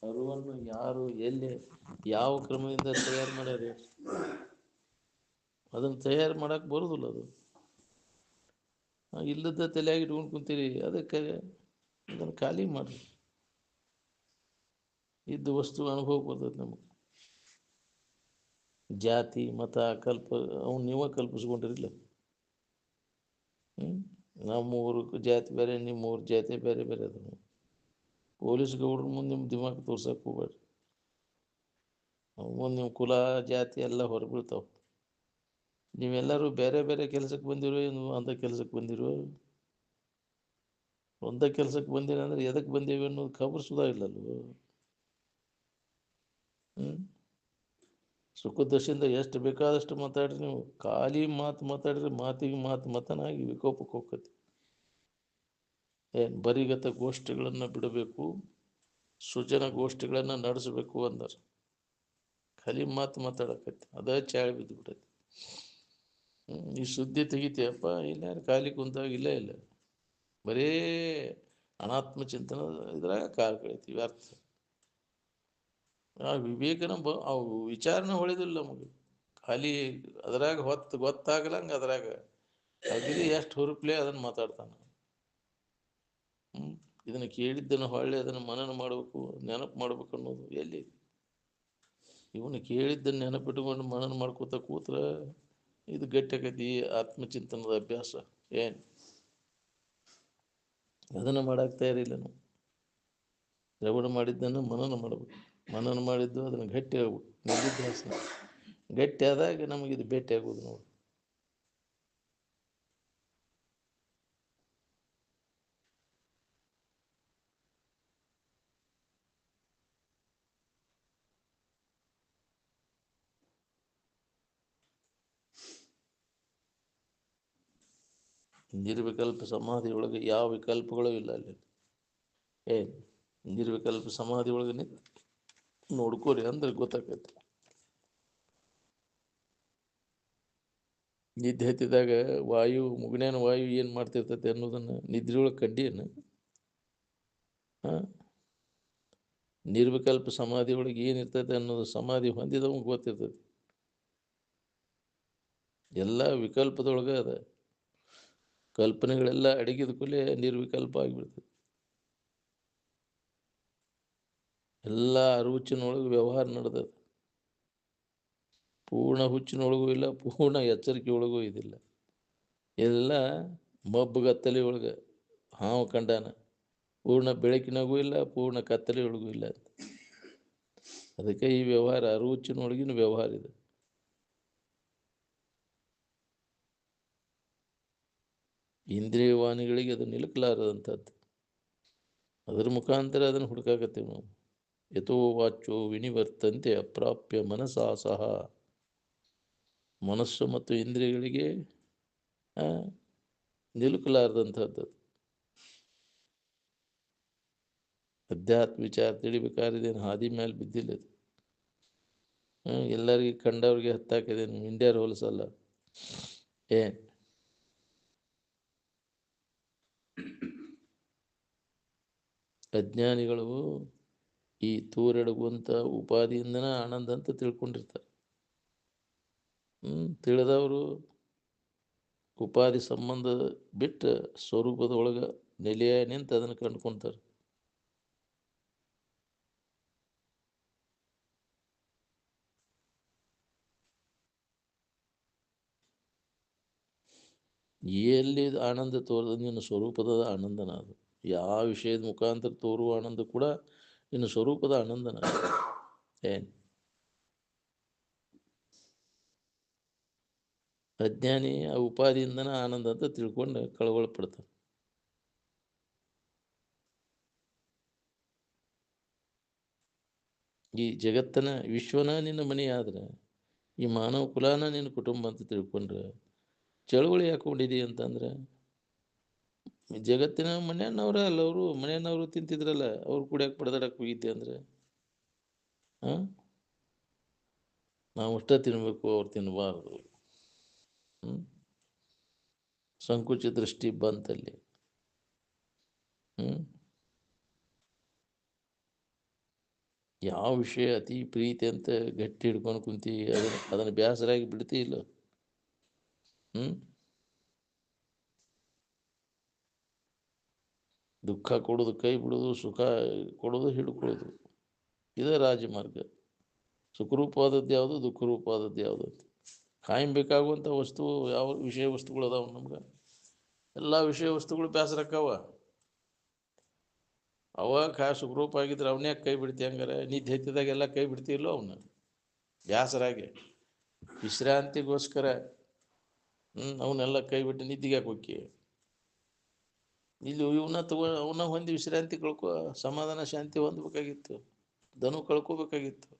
ಅರುವನ್ನು ಯಾರು ಎಲ್ಲಿ ಯಾವ ಕ್ರಮದಿಂದ ತಯಾರು ಮಾಡ್ಯಾರ? ಅದನ್ನು ತಯಾರು ಮಾಡಕ್ಕೆ ಬರೋದಿಲ್ಲ. ಅದು ಇಲ್ಲದ ತಲೆಯಾಗಿ ಇಟ್ಕೊಂಡು ಕುಂತೀರಿ. ಅದಕ್ಕೆ ಅದನ್ನು ಖಾಲಿ ಮಾಡಿ ಇದ್ದ ವಸ್ತು ಅನುಭವ ಬರ್ತದೆ ನಮಗೆ. ಜಾತಿ ಮತ ಅವ್ನು ನೀವೇ ಕಲ್ಪಿಸ್ಕೊಂಡಿರಲಿಲ್ಲ. ನಮ್ಮೂರು ಜಾತಿ ಬೇರೆ, ನಿಮ್ಮೂರು ಜಾತಿ ಬೇರೆ ಬೇರೆ ಅದ. ಪೊಲೀಸ್ ಗೌಡ್ರ ಮುಂದೆ ನಿಮ್ಮ ದಿಮಾಕ್ ತೋರ್ಸಕ್ಕೆ ಹೋಗ್ಬೇಡ್ರಿ. ಮುಂದೆ ನಿಮ್ಮ ಕುಲ ಜಾತಿ ಎಲ್ಲ ಹೊರಬೀಳ್ತಾವೆ. ನೀವೆಲ್ಲರೂ ಬೇರೆ ಬೇರೆ ಕೆಲಸಕ್ಕೆ ಬಂದಿರೋ, ಏನು ಅಂಥ ಕೆಲಸಕ್ಕೆ ಬಂದಿರೋ? ಒಂದೇ ಕೆಲಸಕ್ಕೆ ಬಂದಿರ ಅಂದ್ರೆ ಎದಕ್ಕೆ ಬಂದೇವಿ ಅನ್ನೋದು ಖಬರ್ ಸುಧಾ ಇಲ್ಲಲ್ವ. ಸುಖದಶಿಂದ ಎಷ್ಟು ಬೇಕಾದಷ್ಟು ಮಾತಾಡ್ರಿ. ನೀವು ಖಾಲಿ ಮಾತಾಡ್ರಿ, ಮಾತಿಗೆ ಮತನಾಗಿ ವಿಕೋಪಕ್ಕೆ ಹೋಗ್ತತಿ. ಬರಿಗತ ಗೋಷ್ಠಿಗಳನ್ನು ಬಿಡಬೇಕು, ಸೃಜನ ಗೋಷ್ಠಿಗಳನ್ನು ನಡೆಸಬೇಕು ಅಂದರು. ಖಾಲಿ ಮಾತಾಡಕತ್ತಿ, ಅದೇ ಚಾಳಿ ಬಿದ್ದು ಬಿಟ್ಟೈತಿ. ಈ ಸುದ್ದಿ ತೆಗಿತೀಯಪ್ಪ, ಇಲ್ಲ ಖಾಲಿ ಕುಂತಾಗ ಇಲ್ಲ ಇಲ್ಲ, ಬರೇ ಅನಾತ್ಮ ಚಿಂತನ ಇದ್ರಾಗ ಕಾಲ ಕಳಿತೀವಿ. ವ್ಯರ್ಥ. ಆ ವಿವೇಕನ ಅವು ವಿಚಾರನ ಹೊಳಿದಿಲ್ಲ ನಮಗೆ. ಖಾಲಿ ಅದ್ರಾಗ ಗೊತ್ತಾಗಲಂಗೆ ಅದ್ರಾಗ ಅಗದಿ ಎಷ್ಟು ಹುರುಪ್ಲೆ ಅದನ್ನು ಮಾತಾಡ್ತಾನೆ. ಇದನ್ನು ಕೇಳಿದ್ದನ್ನು ಹೊಳ್ಳಿ ಅದನ್ನು ಮನನ ಮಾಡಬೇಕು, ನೆನಪು ಮಾಡ್ಬೇಕು ಅನ್ನೋದು ಎಲ್ಲಿ? ಇವನು ಕೇಳಿದ್ದನ್ನು ನೆನಪಿಟ್ಕೊಂಡು ಮನನ ಮಾಡ್ಕೋತ ಕೂತ್ರ ಇದು ಗಟ್ಟಿಯಾಗತಿ. ಆತ್ಮಚಿಂತನದ ಅಭ್ಯಾಸ ಏನು ಅದನ್ನು ಮಾಡಕ್ಕೆ ತಯಾರಿಲ್ಲ ನಾವು. ಶ್ರವಣ ಮಾಡಿದ್ದನ್ನು ಮನನ ಮಾಡಬೇಕು. ಮನನ ಮಾಡಿದ್ದು ಅದನ್ನು ಗಟ್ಟಿ ಆಗ್ಬೇಕು. ನಿಧಿಧ್ಯಾಸನ ಗಟ್ಟಿ ಆದಾಗ ನಮಗಿದು ಭೇಟಿ ಆಗೋದು ನೋಡಿ. ನಿರ್ವಿಕಲ್ಪ ಸಮಾಧಿಯೊಳಗೆ ಯಾವ ವಿಕಲ್ಪಗಳೂ ಇಲ್ಲ. ಅಲ್ಲಿ ನಿರ್ವಿಕಲ್ಪ ಸಮಾಧಿ ಒಳಗೆ ನಿಂತು ನೋಡ್ಕೋರಿ ಅಂದ್ರೆ ಗೊತ್ತಾಗತ್ತೆ. ನಿದ್ದೆ ಹತ್ತಿದಾಗ ಮುಗನೇನ ವಾಯು ಏನು ಮಾಡ್ತಿರ್ತೈತೆ ಅನ್ನೋದನ್ನು ನಿದ್ರೆಯೊಳಗೆ ಕಂಡಿಯೇನು? ನಿರ್ವಿಕಲ್ಪ ಸಮಾಧಿ ಒಳಗೆ ಏನಿರ್ತೈತೆ ಅನ್ನೋದು ಸಮಾಧಿ ಹೊಂದಿದವಂಗೆ ಗೊತ್ತಿರ್ತೈತಿ. ಎಲ್ಲ ವಿಕಲ್ಪದೊಳಗೆ ಅದ. ಕಲ್ಪನೆಗಳೆಲ್ಲ ಅಡಗಿದ ಕೂಡಲೇ ನಿರ್ವಿಕಲ್ಪ ಆಗಿಬಿಡ್ತದೆ. ಎಲ್ಲ ಅರುಚಿನೊಳಗೆ ವ್ಯವಹಾರ ನಡೆದದ. ಪೂರ್ಣ ಹುಚ್ಚಿನೊಳಗೂ ಇಲ್ಲ, ಪೂರ್ಣ ಎಚ್ಚರಿಕೆ ಒಳಗೂ ಇದಿಲ್ಲ. ಎಲ್ಲ ಮಬ್ಬುಗತ್ತಲೆ ಒಳಗೆ ಹಾವು ಕಂಡಾನ. ಪೂರ್ಣ ಬೆಳಕಿನಾಗೂ ಇಲ್ಲ, ಪೂರ್ಣ ಕತ್ತಲೆಯೊಳಗೂ ಇಲ್ಲ. ಅದಕ್ಕೆ ಈ ವ್ಯವಹಾರ ಅರುಚಿನೊಳಗಿನ ವ್ಯವಹಾರ ಇದೆ. ಇಂದ್ರಿಯವಾಣಿಗಳಿಗೆ ಅದು ನಿಲುಕಲಾರದಂಥದ್ದು. ಅದರ ಮುಖಾಂತರ ಅದನ್ನು ಹುಡುಕಾಕತ್ತೀವಿ ನಾವು. ಯಥೋ ವಾಚೋ ವಿನಿವರ್ತಂತೆ ಅಪ್ರಾಪ್ಯ ಮನಸಾ ಸಹ. ಮನಸ್ಸು ಮತ್ತು ಇಂದ್ರಿಯಗಳಿಗೆ ನಿಲುಕಲಾರದಂಥದ್ದು. ಅಧ್ಯಾತ್ಮ ವಿಚಾರ ತಿಳಿಬೇಕಾದ್ರೇನು ಹಾದಿ ಮೇಲೆ ಬಿದ್ದಿಲ್ಲ ಅದು. ಎಲ್ಲರಿಗೆ ಕಂಡವ್ರಿಗೆ ಹತ್ತಾಕಿದೇನು ಇಂಡಿಯಾರ್ ಹೋಲಿಸಲ್ಲ. ಅಜ್ಞಾನಿಗಳು ಈ ತೂರೆಡಗುವಂಥ ಉಪಾಧಿಯಿಂದನೇ ಆನಂದ ಅಂತ ತಿಳ್ಕೊಂಡಿರ್ತಾರೆ. ತಿಳಿದವರು ಉಪಾಧಿ ಸಂಬಂಧ ಬಿಟ್ಟು ಸ್ವರೂಪದೊಳಗೆ ನೆಲೆಯ ನಿಂತು ಅದನ್ನು ಕಂಡುಕೊಂತಾರೆ. ಎಲ್ಲಿ ಆನಂದ ತೋರದ ನಿನ್ನ ಸ್ವರೂಪದ ಆನಂದನ ಅದು. ಯಾವ ವಿಷಯದ ಮುಖಾಂತರ ತೋರುವ ಆನಂದ ಕೂಡ ನಿನ್ನ ಸ್ವರೂಪದ ಆನಂದನ. ಅಜ್ಞಾನಿ ಆ ಉಪಾಧಿಯಿಂದನೇ ಆನಂದ ಅಂತ ತಿಳ್ಕೊಂಡು ಕಳವಳ ಪಡ್ತಾನೆ. ಈ ಜಗತ್ತನ ವಿಶ್ವನ ನಿನ್ನ ಮನೆ ಆದ್ರೆ, ಈ ಮಾನವ ಕುಲಾನ ನಿನ್ನ ಕುಟುಂಬ ಅಂತ ತಿಳ್ಕೊಂಡ್ರೆ ಚಳುವಳಿ ಹಾಕೊಂಡಿದ್ದೀವಿ ಅಂತಂದ್ರೆ, ಜಗತ್ತಿನ ಮನೆಯನ್ನವ್ರ ಅಲ್ಲ, ಅವರು ಮನೆಯನ್ನವರು ತಿಂತಿದ್ರಲ್ಲ, ಅವ್ರು ಕುಡಿಯಕ್ಕೆ ಬಡದಾಡಕ್ಕೆ ಹೋಗಿದ್ದೆ ಅಂದ್ರೆ ನಾವು ಅಷ್ಟೇ ತಿನ್ಬೇಕು, ಅವ್ರು ತಿನ್ನಬಾರ್ದು. ಸಂಕುಚ ದೃಷ್ಟಿ ಬಂತಲ್ಲಿ. ಯಾವ ವಿಷಯ ಅತಿ ಪ್ರೀತಿ ಅಂತ ಗಟ್ಟಿ ಹಿಡ್ಕೊಂಡು ಕುಂತಿ ಅದನ್ನು ಬೇಸರಾಗಿ ಬಿಡ್ತಿ ಇಲ್ಲ. ದುಃಖ ಕೊಡೋದು ಕೈ ಬಿಡೋದು, ಸುಖ ಕೊಡೋದು ಹಿಡ್ಕೊಳ್ಳೋದು, ಇದೇ ರಾಜಮಾರ್ಗ. ಸುಖರೂಪವಾದದ್ದು ಯಾವುದು, ದುಃಖರೂಪವಾದದ್ದು ಯಾವುದು ಅಂತ ಕಾಯಂ ಬೇಕಾಗುವಂಥ ವಸ್ತು ಯಾವ ವಿಷಯ ವಸ್ತುಗಳು ಅದಾವ ನಮ್ಗೆ. ಎಲ್ಲ ವಿಷಯ ವಸ್ತುಗಳು ಬೇಸರಕ್ಕವ. ಅವಾಗ ಸುಖರೂಪ ಆಗಿದ್ರೆ ಅವನ್ಯಾಕೆ ಕೈ ಬಿಡ್ತಿ? ಹಂಗಾರೆ ನಿದ್ದೆ ಎತ್ತಿದಾಗೆಲ್ಲ ಕೈ ಬಿಡ್ತಿಲ್ಲೋ ಅವನ್ನ ಬೇಸರಾಗಿ ವಿಶ್ರಾಂತಿಗೋಸ್ಕರ. ಅವನ್ನೆಲ್ಲ ಕೈ ಬಿಟ್ಟು ನಿದ್ದಿಗೆ ಹೋಗಿ ಇಲ್ಲಿ ಇವನ್ನ ಅವನ್ನ ಹೊಂದಿ ವಿಶ್ರಾಂತಿ ಸಮಾಧಾನ ಶಾಂತಿ ಹೊಂದಬೇಕಾಗಿತ್ತು. ದನು ಕಳ್ಕೋಬೇಕಾಗಿತ್ತು.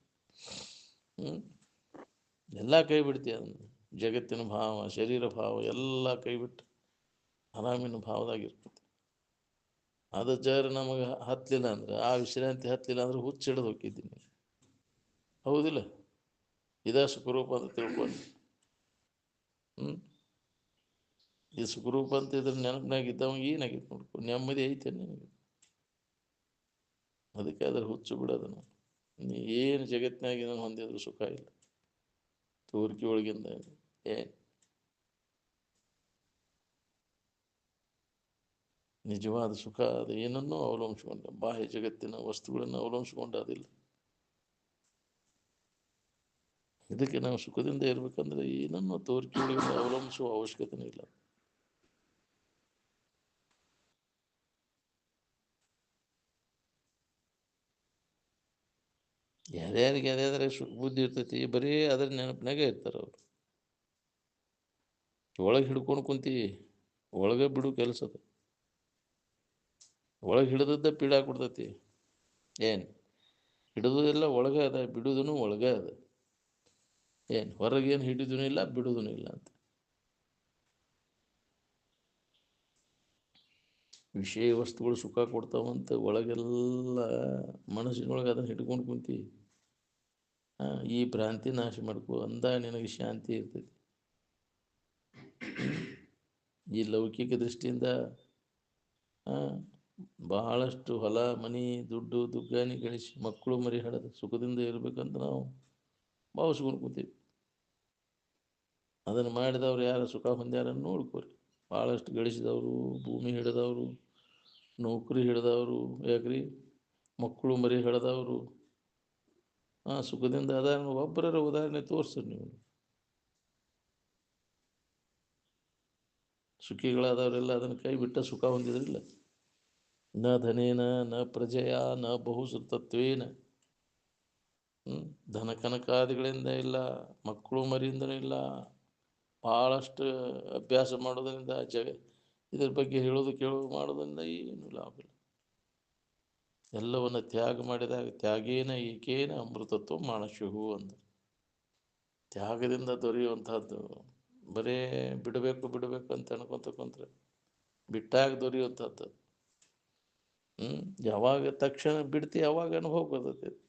ಎಲ್ಲ ಕೈ ಬಿಡ್ತೀಯ. ಜಗತ್ತಿನ ಭಾವ, ಶರೀರ ಭಾವ ಎಲ್ಲ ಕೈ ಬಿಟ್ಟು ಆರಾಮಿನ ಭಾವದಾಗಿರ್ತದೆ. ಅದು ಜರ ನಮಗೆ ಹತ್ತಲಿಲ್ಲ ಅಂದ್ರೆ, ಆ ವಿಶ್ರಾಂತಿ ಹತ್ತಲಿಲ್ಲ ಅಂದ್ರೆ ಹುಚ್ಚಿಡ್ದು ಹೋಗಿದ್ದೀನಿ. ಹೌದಿಲ್ಲ? ಇದ ಸುಖರೂಪ ಅಂತ ತಿಳ್ಕೊಂಡು. ಈ ಸುಖರೂಪ ಅಂತ ಇದ್ರೆ ನೆನಪಿನಾಗಿದ್ದವ ಏನಾಗಿತ್ತು ನೋಡ್ಕೊ, ನೆಮ್ಮದಿ ಐತೆ ನಿನಗೆ. ಅದಕ್ಕೆ ಅದ್ರ ಹುಚ್ಚು ಬಿಡೋದನ್ನು. ನೀ ಏನು ಜಗತ್ತಿನಾಗಿ ನಾನು ಹೊಂದಿದ್ರು ಸುಖ ಇಲ್ಲ. ತೋರಿಕೆ ಒಳಗಿಂದ ನಿಜವಾದ ಸುಖ ಅದು ಏನನ್ನೂ ಅವಲಂಬಿಸ್ಕೊಂಡ, ಬಾಹ್ಯ ಜಗತ್ತಿನ ವಸ್ತುಗಳನ್ನು ಅವಲಂಬಿಸ್ಕೊಂಡು ಅದಿಲ್ಲ. ಇದಕ್ಕೆ ನಾವು ಸುಖದಿಂದ ಇರ್ಬೇಕಂದ್ರೆ ಏನನ್ನೂ ತೋರಿಕೆ ಒಳಗಿಂದ ಅವಲಂಬಿಸುವ ಅವಶ್ಯಕತೆನೇ ಇಲ್ಲ. ಯಾರ್ಯಾರಿಗೆ ಯಾರ್ಯಾದ್ರೆ ಬುದ್ಧಿ ಇರ್ತೈತಿ ಬರೀ ಅದ್ರ ನೆನಪಿನಾಗೆ ಇರ್ತಾರೆ ಅವರು. ಒಳಗೆ ಹಿಡ್ಕೊಂಡು ಕುಂತಿ ಒಳಗೆ ಬಿಡು ಕೆಲಸದ. ಒಳಗೆ ಹಿಡಿದದ್ದ ಪೀಡಾ ಕೊಡ್ತೈತಿ. ಏನು ಹಿಡಿದೆಲ್ಲ ಒಳಗೆ ಅದ, ಬಿಡುದೂ ಒಳಗೆ ಅದ. ಏನು ಹೊರಗೇನು ಹಿಡಿದೂ ಇಲ್ಲ ಬಿಡುದೂ ಇಲ್ಲ ಅಂತ. ವಿಷಯ ವಸ್ತುಗಳು ಸುಖ ಕೊಡ್ತಾವಂತ ಒಳಗೆಲ್ಲ ಮನಸ್ಸಿನೊಳಗೆ ಅದನ್ನು ಹಿಡ್ಕೊಂಡು ಕುಂತಿ ಈ ಭ್ರಾಂತಿ ನಾಶ ಮಾಡ್ಕೊ ಅಂದ ನಿನಗೆ ಶಾಂತಿ ಇರ್ತೈತಿ. ಈ ಲೌಕಿಕ ದೃಷ್ಟಿಯಿಂದ ಬಹಳಷ್ಟು ಹೊಲ ಮನಿ ದುಡ್ಡು ದುಗ್ಗಾನಿ ಗಳಿಸಿ ಮಕ್ಕಳು ಮರಿ ಹಡದು ಸುಖದಿಂದ ಇರ್ಬೇಕಂತ ನಾವು ಭಾವಿಸ್ಕೊಂಡು ಕೂತೀವಿ. ಅದನ್ನು ಮಾಡಿದವ್ರು ಯಾರು ಸುಖ ಹೊಂದ್ಯಾರನ್ನು ನೋಡ್ಕೋರಿ. ಭಾಳಷ್ಟು ಗಳಿಸಿದವರು, ಭೂಮಿ ಹಿಡಿದವರು, ನೌಕರಿ ಹಿಡಿದವರು, ಯಾಕ್ರಿ ಮಕ್ಕಳು ಮರಿ ಹಿಡಿದವರು ಸುಖದಿಂದ ಅದಾರ. ಒಬ್ಬರ ಉದಾಹರಣೆ ತೋರಿಸ್ರಿ ನೀವು. ಸುಖಿಗಳಾದವರೆಲ್ಲ ಅದನ್ನು ಕೈ ಬಿಟ್ಟ ಸುಖ ಹೊಂದಿದ್ರಿಲ್ಲ. ನ ಧನೇನ ನ ಪ್ರಜೆಯ ನ ಬಹುಸೃತತ್ವೇನ. ಧನ ಕನಕಾದಿಗಳಿಂದ ಇಲ್ಲ, ಮಕ್ಕಳು ಮರಿಯಿಂದನೂ ಇಲ್ಲ. ಭಾಳಷ್ಟು ಅಭ್ಯಾಸ ಮಾಡೋದ್ರಿಂದ ಇದ್ರ ಬಗ್ಗೆ ಹೇಳೋದು ಕೇಳೋದು ಮಾಡೋದ್ರಿಂದ ಏನು ಲಾಭ ಇಲ್ಲ. ಎಲ್ಲವನ್ನು ತ್ಯಾಗ ಮಾಡಿದಾಗ ತ್ಯಾಗೇನ ಏಕೇನ ಅಮೃತತ್ವ ಮಾನಸ್ಯು ಅಂದ. ತ್ಯಾಗದಿಂದ ದೊರೆಯುವಂಥದ್ದು ಬರೇ ಬಿಡಬೇಕು ಬಿಡಬೇಕು ಅಂತ ಅನ್ಕೊಂತ ಕುಂತ್ರೆ ಬಿಟ್ಟಾಗ ದೊರೆಯುವಂಥದ್ದು. ಯಾವಾಗ ತಕ್ಷಣ ಬಿಡ್ತಿ ಯಾವಾಗ ಅನುಭವ ಬರ್ತೈತಿ.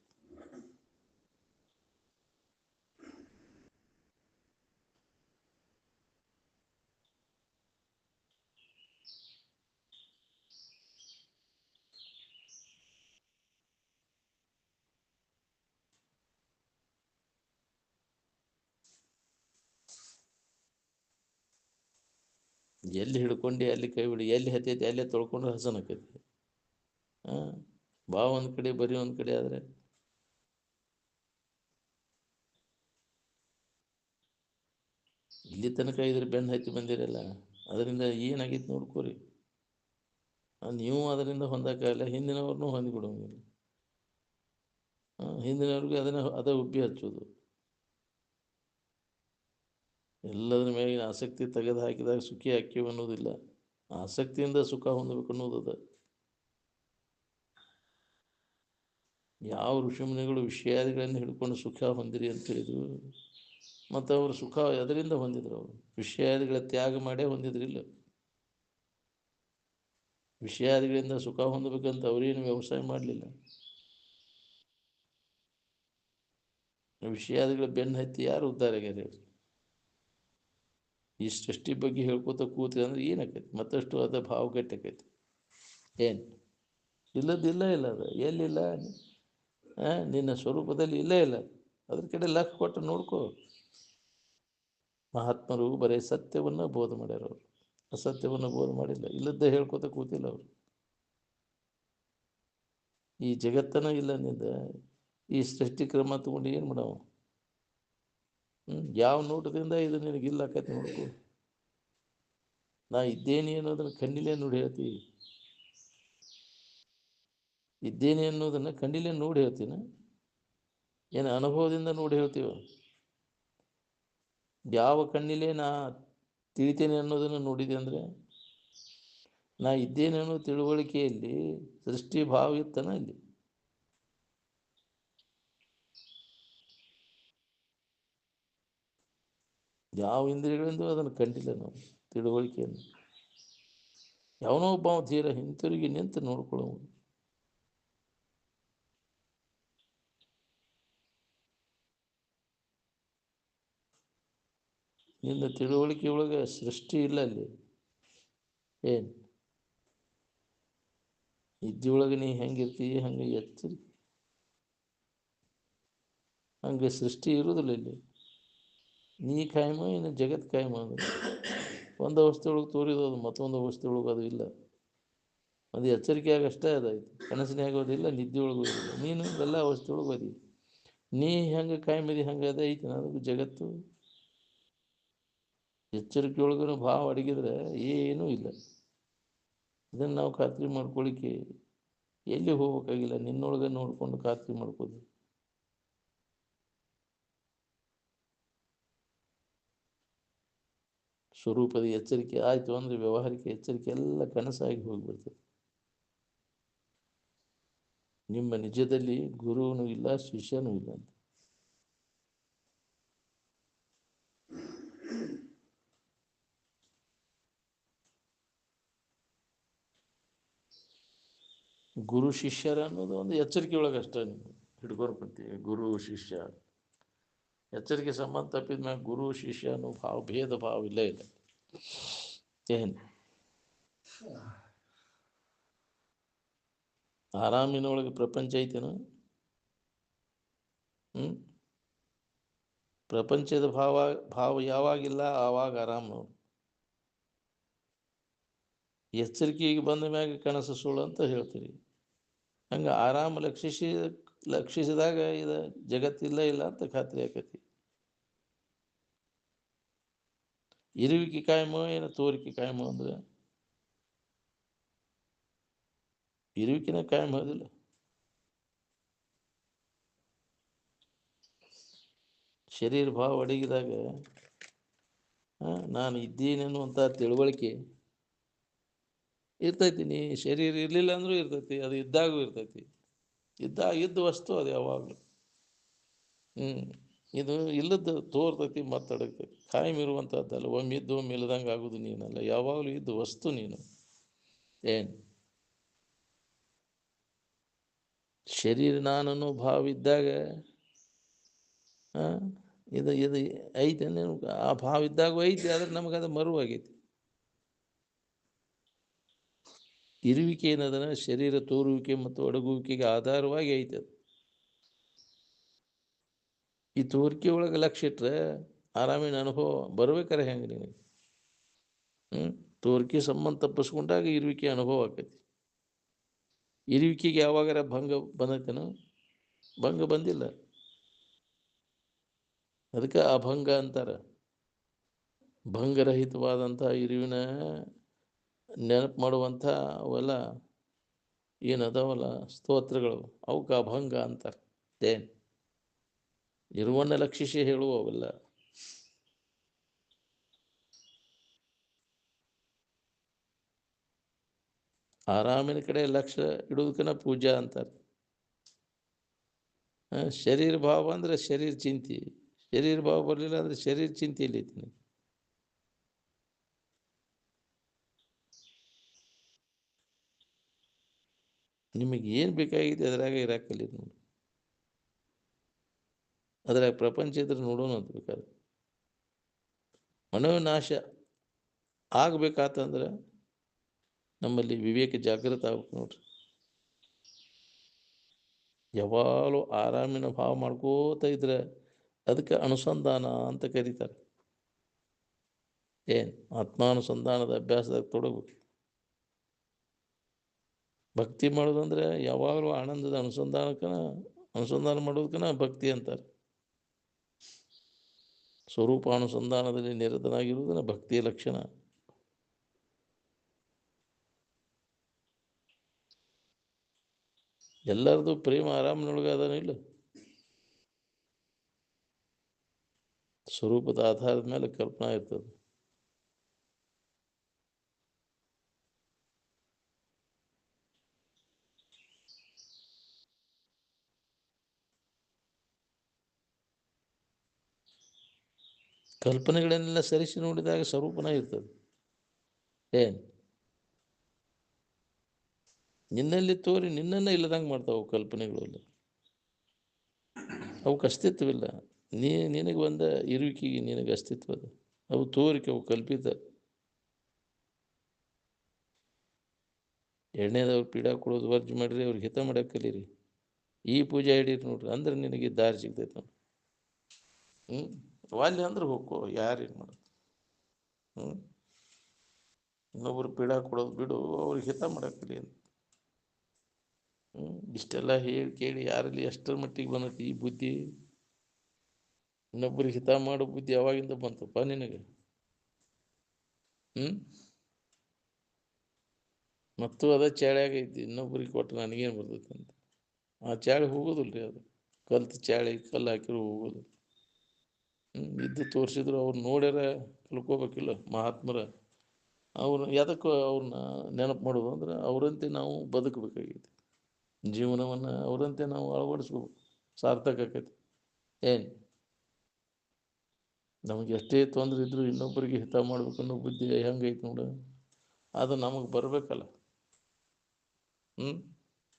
ಎಲ್ಲಿ ಹಿಡ್ಕೊಂಡು ಅಲ್ಲಿ ಕೈ ಬಿಡಿ, ಎಲ್ಲಿ ಹತ್ತೈತಿ ಅಲ್ಲೇ ತೊಳ್ಕೊಂಡು ಹಸನಕೈತಿ. ಬಾ ಒಂದು ಕಡೆ ಬರೀ ಒಂದು ಕಡೆ ಆದರೆ ಇಲ್ಲಿ ತನಕ ಇದ್ರ ಬೆನ್ನು ಹತ್ತಿ ಬಂದಿರಲ್ಲ. ಅದರಿಂದ ಏನಾಗಿತ್ತು ನೋಡ್ಕೋರಿ. ನೀವು ಅದರಿಂದ ಹೊಂದಕ್ಕಾಗಲ್ಲ, ಹಿಂದಿನವ್ರನ್ನೂ ಹೊಂದಿಬಿಡೋಂಗಿಲ್ಲ. ಹಿಂದಿನವ್ರಿಗೆ ಅದೇ ಉಬ್ಬಿ ಹಚ್ಚೋದು. ಎಲ್ಲದರ ಮೇಲಿನ ಆಸಕ್ತಿ ತೆಗೆದು ಹಾಕಿದಾಗ ಸುಖಿ ಹಾಕಿವು ಅನ್ನೋದಿಲ್ಲ. ಆಸಕ್ತಿಯಿಂದ ಸುಖ ಹೊಂದಬೇಕು ಅನ್ನೋದದ. ಯಾವ ಋಷಿಮುನಿಗಳು ವಿಷಯಾದಿಗಳನ್ನು ಹಿಡ್ಕೊಂಡು ಸುಖ ಹೊಂದಿರಿ ಅಂತ ಹೇಳಿದ್ರು, ಮತ್ತು ಅವರು ಸುಖ ಅದರಿಂದ ಹೊಂದಿದ್ರು. ಅವರು ವಿಷಯಾದಿಗಳ ತ್ಯಾಗ ಮಾಡೇ ಹೊಂದಿದ್ರಿಲ್ಲ. ವಿಷಯಾದಿಗಳಿಂದ ಸುಖ ಹೊಂದಬೇಕಂತ ಅವರೇನು ವ್ಯವಸಾಯ ಮಾಡಲಿಲ್ಲ. ವಿಷಯಾದಿಗಳ ಬೆನ್ನು ಹತ್ತಿ ಯಾರು ಉದ್ಧಾರ ಆಗ್ಯಾರ? ಈ ಸೃಷ್ಟಿ ಬಗ್ಗೆ ಹೇಳ್ಕೊತ ಕೂತ್ರಿ ಅಂದ್ರೆ ಏನಾಕೈತಿ? ಮತ್ತಷ್ಟು ಅದ ಭಾವ ಗಟ್ಟಿ ಆಕೈತಿ. ಏನು ಇಲ್ಲದಿಲ್ಲ ಇಲ್ಲ ಅದು ಎಲ್ಲಿಲ್ಲ. ನಿನ್ನ ಸ್ವರೂಪದಲ್ಲಿ ಇಲ್ಲೇ ಇಲ್ಲ. ಅದ್ರ ಕಡೆ ಲಕ್ಷ್ಯ ಕೊಟ್ಟು ನೋಡ್ಕೋ. ಮಹಾತ್ಮರು ಬರೀ ಸತ್ಯವನ್ನು ಬೋಧ ಮಾಡ್ಯಾರ, ಅವರು ಅಸತ್ಯವನ್ನು ಬೋಧ ಮಾಡಿಲ್ಲ. ಇಲ್ಲದ್ದೇ ಹೇಳ್ಕೊತ ಕೂತಿಲ್ಲ ಅವರು. ಈ ಜಗತ್ತನ ಇಲ್ಲ ನಿಂದ ಈ ಸೃಷ್ಟಿ ಕ್ರಮ ತಗೊಂಡು ಏನು ಮಾಡವ? ಯಾವ ನೋಟದಿಂದ ಇದು ನಿನಗಿಲ್ಲ ಆಕೈತಿ ನೋಡ್ಕೊ. ನಾ ಇದ್ದೇನೆ ಅನ್ನೋದನ್ನು ಕಣ್ಣಿಲೆ ನೋಡಿ ಹೇಳ್ತೀವಿ. ಇದ್ದೇನೆ ಅನ್ನೋದನ್ನು ಕಣ್ಣಿಲೆ ನೋಡಿ ಹೇಳ್ತೀನ, ಏನು ಅನುಭವದಿಂದ ನೋಡಿ ಹೇಳ್ತೀವ? ಯಾವ ಕಣ್ಣಿಲೆ ನಾ ತಿಳಿತೇನೆ ಅನ್ನೋದನ್ನು ನೋಡಿದೆ ಅಂದರೆ, ನಾ ಇದ್ದೇನೆ ಅನ್ನೋ ತಿಳುವಳಿಕೆಯಲ್ಲಿ ಸೃಷ್ಟಿ ಭಾವ ಇತ್ತನ ಇಲ್ಲಿ? ಯಾವ ಇಂದ್ರಿಯಗಳಿಂದ ಅದನ್ನು ಕಂಡಿಲ್ಲ ನಾವು ತಿಳುವಳಿಕೆಯನ್ನು. ಯಾವನೋ ಒಬ್ಬ ತೀರ ಹಿಂತಿರುಗಿ ನಿಂತು ನೋಡ್ಕೊಳ್ಳೋದು. ನಿನ್ನ ತಿಳುವಳಿಕೆ ಒಳಗೆ ಸೃಷ್ಟಿ ಇಲ್ಲ ಅಲ್ಲಿ. ಏನು ಇದ್ದಿಯೊಳಗೆ ನೀ ಹೆಂಗಿರ್ತೀವಿ ಹಂಗೆ ಎಚ್ಚರಿ, ಹಂಗೆ ಸೃಷ್ಟಿ ಇರುವುದಿಲ್ಲ ಇಲ್ಲಿ. ನೀ ಕಾಯಮ ಇನ್ನು ಜಗತ್ ಕಾಯಮ. ಒಂದು ಅವಸ್ಥೆ ಒಳಗೆ ತೋರಿದದು ಮತ್ತೊಂದು ಅವಸ್ಥೆ ಒಳಗೆ ಅದು ಇಲ್ಲ. ಅದು ಎಚ್ಚರಿಕೆಯಾಗ ಅಷ್ಟೇ ಅದಾಯ್ತು. ಕನಸಿನ ಆಗೋದಿಲ್ಲ, ನಿದ್ದೆ ಒಳಗೂ ಇಲ್ಲ. ನೀನು ಎಲ್ಲ ಅವಸ್ಥೆ ಒಳಗೆ ಅದಿ. ನೀ ಹೆಂಗೆ ಕಾಯಮದಿ ಹಂಗೆ ಅದೇ ಐತಿ ನನಗೂ ಜಗತ್ತು. ಎಚ್ಚರಿಕೆ ಒಳಗೂ ಭಾವ ಅಡಗಿದ್ರೆ ಏನೂ ಇಲ್ಲ. ಇದನ್ನು ನಾವು ಖಾತ್ರಿ ಮಾಡ್ಕೊಳ್ಳಿಕ್ಕೆ ಎಲ್ಲಿ ಹೋಗ್ಬೇಕಾಗಿಲ್ಲ, ನಿನ್ನೊಳಗೆ ನೋಡ್ಕೊಂಡು ಖಾತ್ರಿ ಮಾಡ್ಕೋದು. ಸ್ವರೂಪದ ಎಚ್ಚರಿಕೆ ಆಯಿತು ಅಂದರೆ ವ್ಯವಹಾರಿಕ ಎಚ್ಚರಿಕೆ ಎಲ್ಲ ಕನಸಾಗಿ ಹೋಗಿಬಿಡ್ತದೆ. ನಿಮ್ಮ ನಿಜದಲ್ಲಿ ಗುರುವೂ ಇಲ್ಲ, ಶಿಷ್ಯನೂ ಇಲ್ಲ ಅಂತ. ಗುರು ಶಿಷ್ಯರ ಅನ್ನೋದು ಒಂದು ಎಚ್ಚರಿಕೆ ಒಳಗೆ ಅಷ್ಟೇ ನೀವು ಹಿಡ್ಕೊಳ್ಕೊತೀವಿ. ಗುರು ಶಿಷ್ಯ ಎಚ್ಚರಿಕೆ ಸಂಬಂಧ ತಪ್ಪಿದ ಮ್ಯಾಗ ಗುರು ಶಿಷ್ಯ ಅನ್ನೋ ಭಾವ ಭೇದ ಭಾವ ಇಲ್ಲೇ ಇಲ್ಲ. ಏನು ಆರಾಮಿನೊಳಗೆ ಪ್ರಪಂಚ ಐತೇನು? ಪ್ರಪಂಚದ ಭಾವ ಯಾವಾಗಿಲ್ಲ ಆವಾಗ ಆರಾಮ ನೋಡಿ. ಎಚ್ಚರಿಕೆಗೆ ಬಂದ ಮ್ಯಾಗ ಕನಸು ಸುಳ್ಳು ಅಂತ ಹೇಳ್ತೀರಿ. ಹಂಗೆ ಆರಾಮ ಲಕ್ಷಿಸಿದಾಗ ಇದು ಜಗತ್ತಿಲ್ಲ ಇಲ್ಲ ಅಂತ ಖಾತ್ರಿ ಆಕೈತಿ. ಇರುವಿಕೆ ಕಾಯಮೋ ಏನು ತೋರಿಕೆ ಕಾಯಮೋ ಅಂದ್ರೆ ಇರುವಿಕೆನ ಕಾಯಂ ಹೋದಿಲ್ಲ. ಶರೀರ ಭಾವ ಅಡಗಿದಾಗ ನಾನು ಇದ್ದೀನಿ ಅನ್ನುವಂಥ ತಿಳುವಳಿಕೆ ಇರ್ತೈತಿ. ನೀ ಶರೀರ ಇರಲಿಲ್ಲ ಅಂದರೂ ಇರ್ತೈತಿ, ಅದು ಇದ್ದಾಗೂ ಇರ್ತೈತಿ. ಇದ್ದ ವಸ್ತು ಅದು ಯಾವಾಗಲೂ. ಇದು ಇಲ್ಲದ್ದು ತೋರ್ತೈತಿ, ಮಾತಾಡತೈತಿ. ಕಾಯಂ ಇರುವಂಥದ್ದಲ್ಲ. ಒಮ್ಮೆ ಇದ್ದು ಒಮ್ಮೆ ಇಲ್ಲದಂಗೆ ಆಗೋದು ನೀನಲ್ಲ, ಯಾವಾಗಲೂ ಇದ್ದು ವಸ್ತು ನೀನು. ಏನು ಶರೀರ ನಾನನ್ನೋ ಭಾವ ಇದ್ದಾಗ ಇದು ಐತೆ, ಆ ಭಾವ ಇದ್ದಾಗ ಐತಿ, ಆದ್ರೆ ನಮಗದು ಮರುವಾಗೈತಿ. ಇರುವಿಕೆ ಏನದನ ಶರೀರ ತೋರುವಿಕೆ ಮತ್ತು ಅಡಗುವಿಕೆಗೆ ಆಧಾರವಾಗಿ ಐತೆ. ಅದು ಈ ತೋರಿಕೆ ಒಳಗೆ ಲಕ್ಷ್ಯ ಇಟ್ಟರೆ ಆರಾಮಿನ ಅನುಭವ ಬರ್ಬೇಕಾರೆ ಹೆಂಗೆ ನಿನಗೆ? ತೋರಿಕೆ ಸಂಬಂಧ ತಪ್ಪಿಸ್ಕೊಂಡಾಗ ಇರುವಿಕೆ ಅನುಭವ ಆಕೈತಿ. ಇರುವಿಕೆಗೆ ಯಾವಾಗಾರ ಭಂಗ ಬಂದೈತೇನೋ? ಭಂಗ ಬಂದಿಲ್ಲ. ಅದಕ್ಕೆ ಅಭಂಗ ಅಂತಾರೆ. ಭಂಗರಹಿತವಾದಂಥ ಇರುವಿನ ನೆನಪು ಮಾಡುವಂಥ ಅವೆಲ್ಲ ಏನದಾವಲ್ಲ ಸ್ತೋತ್ರಗಳು, ಅವಕ್ಕೆ ಅಭಂಗ ಅಂತಾರೆ. ಏನು ಇರುವನ್ನ ಲಕ್ಷಿಸಿ ಹೇಳುವ ಅವೆಲ್ಲ. ಆರಾಮಿನ ಕಡೆ ಲಕ್ಷ್ಯ ಇಡೋದಕ್ಕನ ಪೂಜಾ ಅಂತಾರೆ. ಶರೀರ ಭಾವ ಅಂದರೆ ಶರೀರ ಚಿಂತೆ. ಶರೀರ ಭಾವ ಬರಲಿಲ್ಲ ಅಂದರೆ ಶರೀರ ಚಿಂತೆ ಇಲ್ಲೈತಿ. ನಿಮಗೆ ಏನು ಬೇಕಾಗಿದೆ ಅದ್ರಾಗ ಇರಾಕಲ್ಲಿ ನೋಡಿ. ಅದ್ರಾಗ ಪ್ರಪಂಚ ಇದ್ರೆ ನೋಡೋಣ ಅಂತ ಬೇಕಾದ್ರೆ. ಮನೋನಾಶ ಆಗಬೇಕಾತಂದ್ರೆ ನಮ್ಮಲ್ಲಿ ವಿವೇಕ ಜಾಗೃತ ಆಗ್ಬೇಕು ನೋಡ್ರಿ. ಯಾವಾಗಲೂ ಆರಾಮಿನ ಭಾವ ಮಾಡ್ಕೋತ ಇದ್ರೆ ಅದಕ್ಕೆ ಅನುಸಂಧಾನ ಅಂತ ಕರೀತಾರೆ. ಏನು ಆತ್ಮಾನುಸಂಧಾನದ ಅಭ್ಯಾಸದಾಗ ತೊಡಗಬೇಕು. ಭಕ್ತಿ ಮಾಡೋದಂದ್ರೆ ಯಾವಾಗಲೂ ಆನಂದದ ಅನುಸಂಧಾನ ಮಾಡೋದಕ್ಕನ ಭಕ್ತಿ ಅಂತಾರೆ. ಸ್ವರೂಪಾನುಸಂಧಾನದಲ್ಲಿ ನಿರತನಾಗಿರುವುದನ್ನ ಭಕ್ತಿಯ ಲಕ್ಷಣ. ಎಲ್ಲರದು ಪ್ರೇಮ ಆರಾಮನೊಳಗೆ ಅದಾನ ಇಲ್ಲ, ಸ್ವರೂಪದ ಆಧಾರದ ಮೇಲೆ ಕಲ್ಪನಾ ಇರ್ತದೆ. ಕಲ್ಪನೆಗಳನ್ನೆಲ್ಲ ಸರಿಸಿ ನೋಡಿದಾಗ ಸ್ವರೂಪನ ಇರ್ತದೆ. ಏನು ನಿನ್ನಲ್ಲಿ ತೋರಿ ನಿನ್ನನ್ನು ಇಲ್ಲದಂಗೆ ಮಾಡ್ತಾವೆ ಕಲ್ಪನೆಗಳೆಲ್ಲ. ಅವಕ್ಕೆ ಅಸ್ತಿತ್ವವಿಲ್ಲ. ನಿನಗೆ ಬಂದ ಇರುವಿಕೆಗೆ ನಿನಗೆ ಅಸ್ತಿತ್ವ ಅದ. ಅವು ತೋರಿಕೆ, ಅವು ಕಲ್ಪಿತ. ಎಣ್ಣೆದವ್ರು ಪೀಡಾ ಕೊಡೋದು ವರ್ಜ್ ಮಾಡಿರಿ, ಅವ್ರಿಗೆ ಹಿತ ಮಾಡಕ್ಕೆ ಕಲೀರಿ. ಈ ಪೂಜೆ ಹಿಡೀರಿ ನೋಡ್ರಿ, ಅಂದ್ರೆ ನಿನಗೆ ದಾರಿ ಸಿಗ್ತೈತೆ ನೋಡಿ. ವಾಲ್ಯ ಅಂದ್ರೆ ಹೋಗೋ, ಯಾರೇನು ಮಾಡೋದು. ಇನ್ನೊಬ್ರು ಪೀಡಾ ಕೊಡೋದು ಬಿಡು, ಅವ್ರಿಗೆ ಹಿತ ಮಾಡಕ್ಕಲಿ ಅಂತ. ಇಷ್ಟೆಲ್ಲ ಹೇಳಿ ಕೇಳಿ ಯಾರಲ್ಲಿ ಎಷ್ಟರ ಮಟ್ಟಿಗೆ ಬಂದೈತಿ ಈ ಬುದ್ಧಿ? ಇನ್ನೊಬ್ಬರಿಗೆ ಹಿತ ಮಾಡೋ ಬುದ್ಧಿ ಯಾವಾಗಿಂದ ಬಂತಪ್ಪ ನಿನಗೆ? ಮತ್ತು ಅದ ಚಾಳ್ಯಾಗೈತಿ, ಇನ್ನೊಬ್ರಿಗೆ ಕೊಟ್ಟು ನನಗೇನು ಬರ್ತೈತೆ ಅಂತ. ಆ ಚಾಳಿ ಹೋಗೋದಿಲ್ಲ ರೀ, ಅದು ಕಲ್ತು ಚಾಳಿ ಕಲ್ಲು ಹಾಕಿರೋ ಹೋಗೋದು. ಇದ್ದು ತೋರಿಸಿದ್ರು ಅವ್ರು ನೋಡ್ಯಾರ ಕಲ್ಕೋಬೇಕಿಲ್ಲ ಮಹಾತ್ಮರ. ಅವ್ರು ಯಾದಕ್ಕೂ ಅವ್ರನ್ನ ನೆನಪು ಮಾಡೋದು ಅಂದ್ರೆ ಅವರಂತೆ ನಾವು ಬದುಕಬೇಕಾಗೈತಿ. ಜೀವನವನ್ನು ಅವರಂತೆ ನಾವು ಅಳವಡಿಸ್ಕೋಬೇಕು, ಸಾರ್ಥಕ ಆಕೈತಿ. ಏನು ನಮಗೆ ಎಷ್ಟೇ ತೊಂದರೆ ಇದ್ದರೂ ಇನ್ನೊಬ್ಬರಿಗೆ ಹಿತ ಮಾಡ್ಬೇಕನ್ನೋ ಬುದ್ಧಿ ಹೆಂಗೈತಿ ನೋಡು, ಅದು ನಮಗೆ ಬರಬೇಕಲ್ಲ.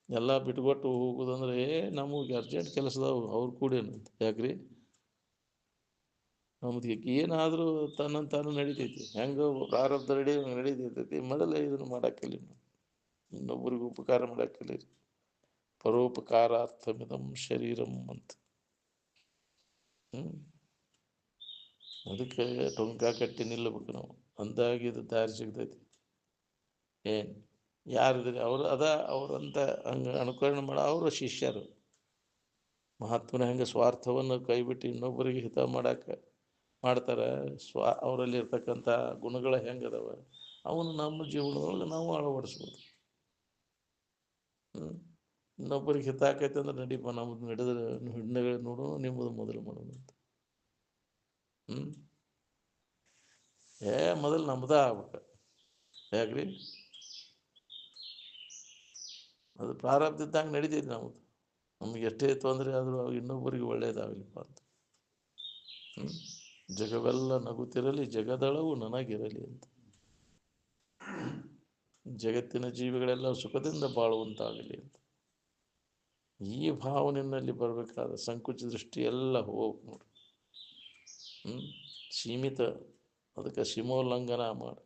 ಎಲ್ಲ ಬಿಟ್ಕೊಟ್ಟು ಹೋಗೋದಂದ್ರೆ ನಮಗೆ ಅರ್ಜೆಂಟ್ ಕೆಲಸದವು ಅವ್ರು ಕೂಡೇನಂತ ಯಾಕ್ರಿ? ನಮ್ದು ಏನಾದರೂ ತಾನು ನಡೀತೈತಿ, ಹೆಂಗೆ ಪ್ರಾರಬ್ಧ ನಡೀತೈತಿ. ಮೊದಲೇ ಇದನ್ನು ಮಾಡಾಕಿಲ್ಲ, ಇನ್ನೊಬ್ಬರಿಗೆ ಉಪಕಾರ ಮಾಡಾಕಿಲ್ಲ. ಪರೋಪಕಾರಾರ್ಥಮಿದಂ ಶರೀರಂ ಅಂತ. ಅದಕ್ಕೆ ಟೊಂಕ ಕಟ್ಟಿ ನಿಲ್ಲಬೇಕು ನಾವು, ಅಂದಾಗಿ ಇದು ದಾರಿ ಸಿಗ್ತೈತಿ. ಏನು ಯಾರಿದ್ರಿ ಅವರು ಅವರಂತ ಹಂಗೆ ಅನುಕರಣೆ ಮಾಡೋ ಅವರು ಶಿಷ್ಯರು. ಮಹಾತ್ಮನ ಹೆಂಗೆ ಸ್ವಾರ್ಥವನ್ನು ಕೈಬಿಟ್ಟು ಇನ್ನೊಬ್ಬರಿಗೆ ಹಿತ ಮಾಡ್ತಾರೆ, ಅವರಲ್ಲಿ ಇರ್ತಕ್ಕಂಥ ಗುಣಗಳು ಹೆಂಗದವ ಅವನು ನಮ್ಮ ಜೀವನದೊಳಗೆ ನಾವು ಅಳವಡಿಸ್ಬೋದು. ಇನ್ನೊಬ್ಬರಿಗೆ ಹಿತ ಆಕೈತೆ ಅಂದ್ರೆ ನಡೀಪ, ನಮ್ಮದು ನಡೆದ್ರೆ ಹಿಡ್ನೆಗಳು ನೋಡೋಣ, ನಿಮ್ಮದು ಮೊದಲು ಮಾಡೋಣ ಅಂತ. ಮೊದಲು ನಮ್ದ ಆಗ್ಬೇಕು. ಯಾಕ್ರಿ? ಅದು ಪ್ರಾರಬ್ಧ ಇದ್ದಂಗೆ ನಡೀತೈತಿ ನಮ್ಮದು. ನಮಗೆ ಎಷ್ಟೇ ತೊಂದರೆ ಆದರೂ ಇನ್ನೊಬ್ಬರಿಗೆ ಒಳ್ಳೇದಾಗಲಿಪ್ಪ ಅಂತ. ಜಗವೆಲ್ಲ ನಗುತ್ತಿರಲಿ, ಜಗದಳವು ನನಗಿರಲಿ ಅಂತ. ಜಗತ್ತಿನ ಜೀವಿಗಳೆಲ್ಲ ಸುಖದಿಂದ ಬಾಳುವಂತಾಗಲಿ ಅಂತ. ಈ ಭಾವನೆಯಲ್ಲಿ ಬರಬೇಕಾದ ಸಂಕುಚ ದೃಷ್ಟಿ ಎಲ್ಲ ಹೋಗ್ಬೇಕು ನೋಡಿ. ಸೀಮಿತ, ಅದಕ್ಕೆ ಸೀಮೋಲ್ಲಂಘನ ಮಾಡಿ.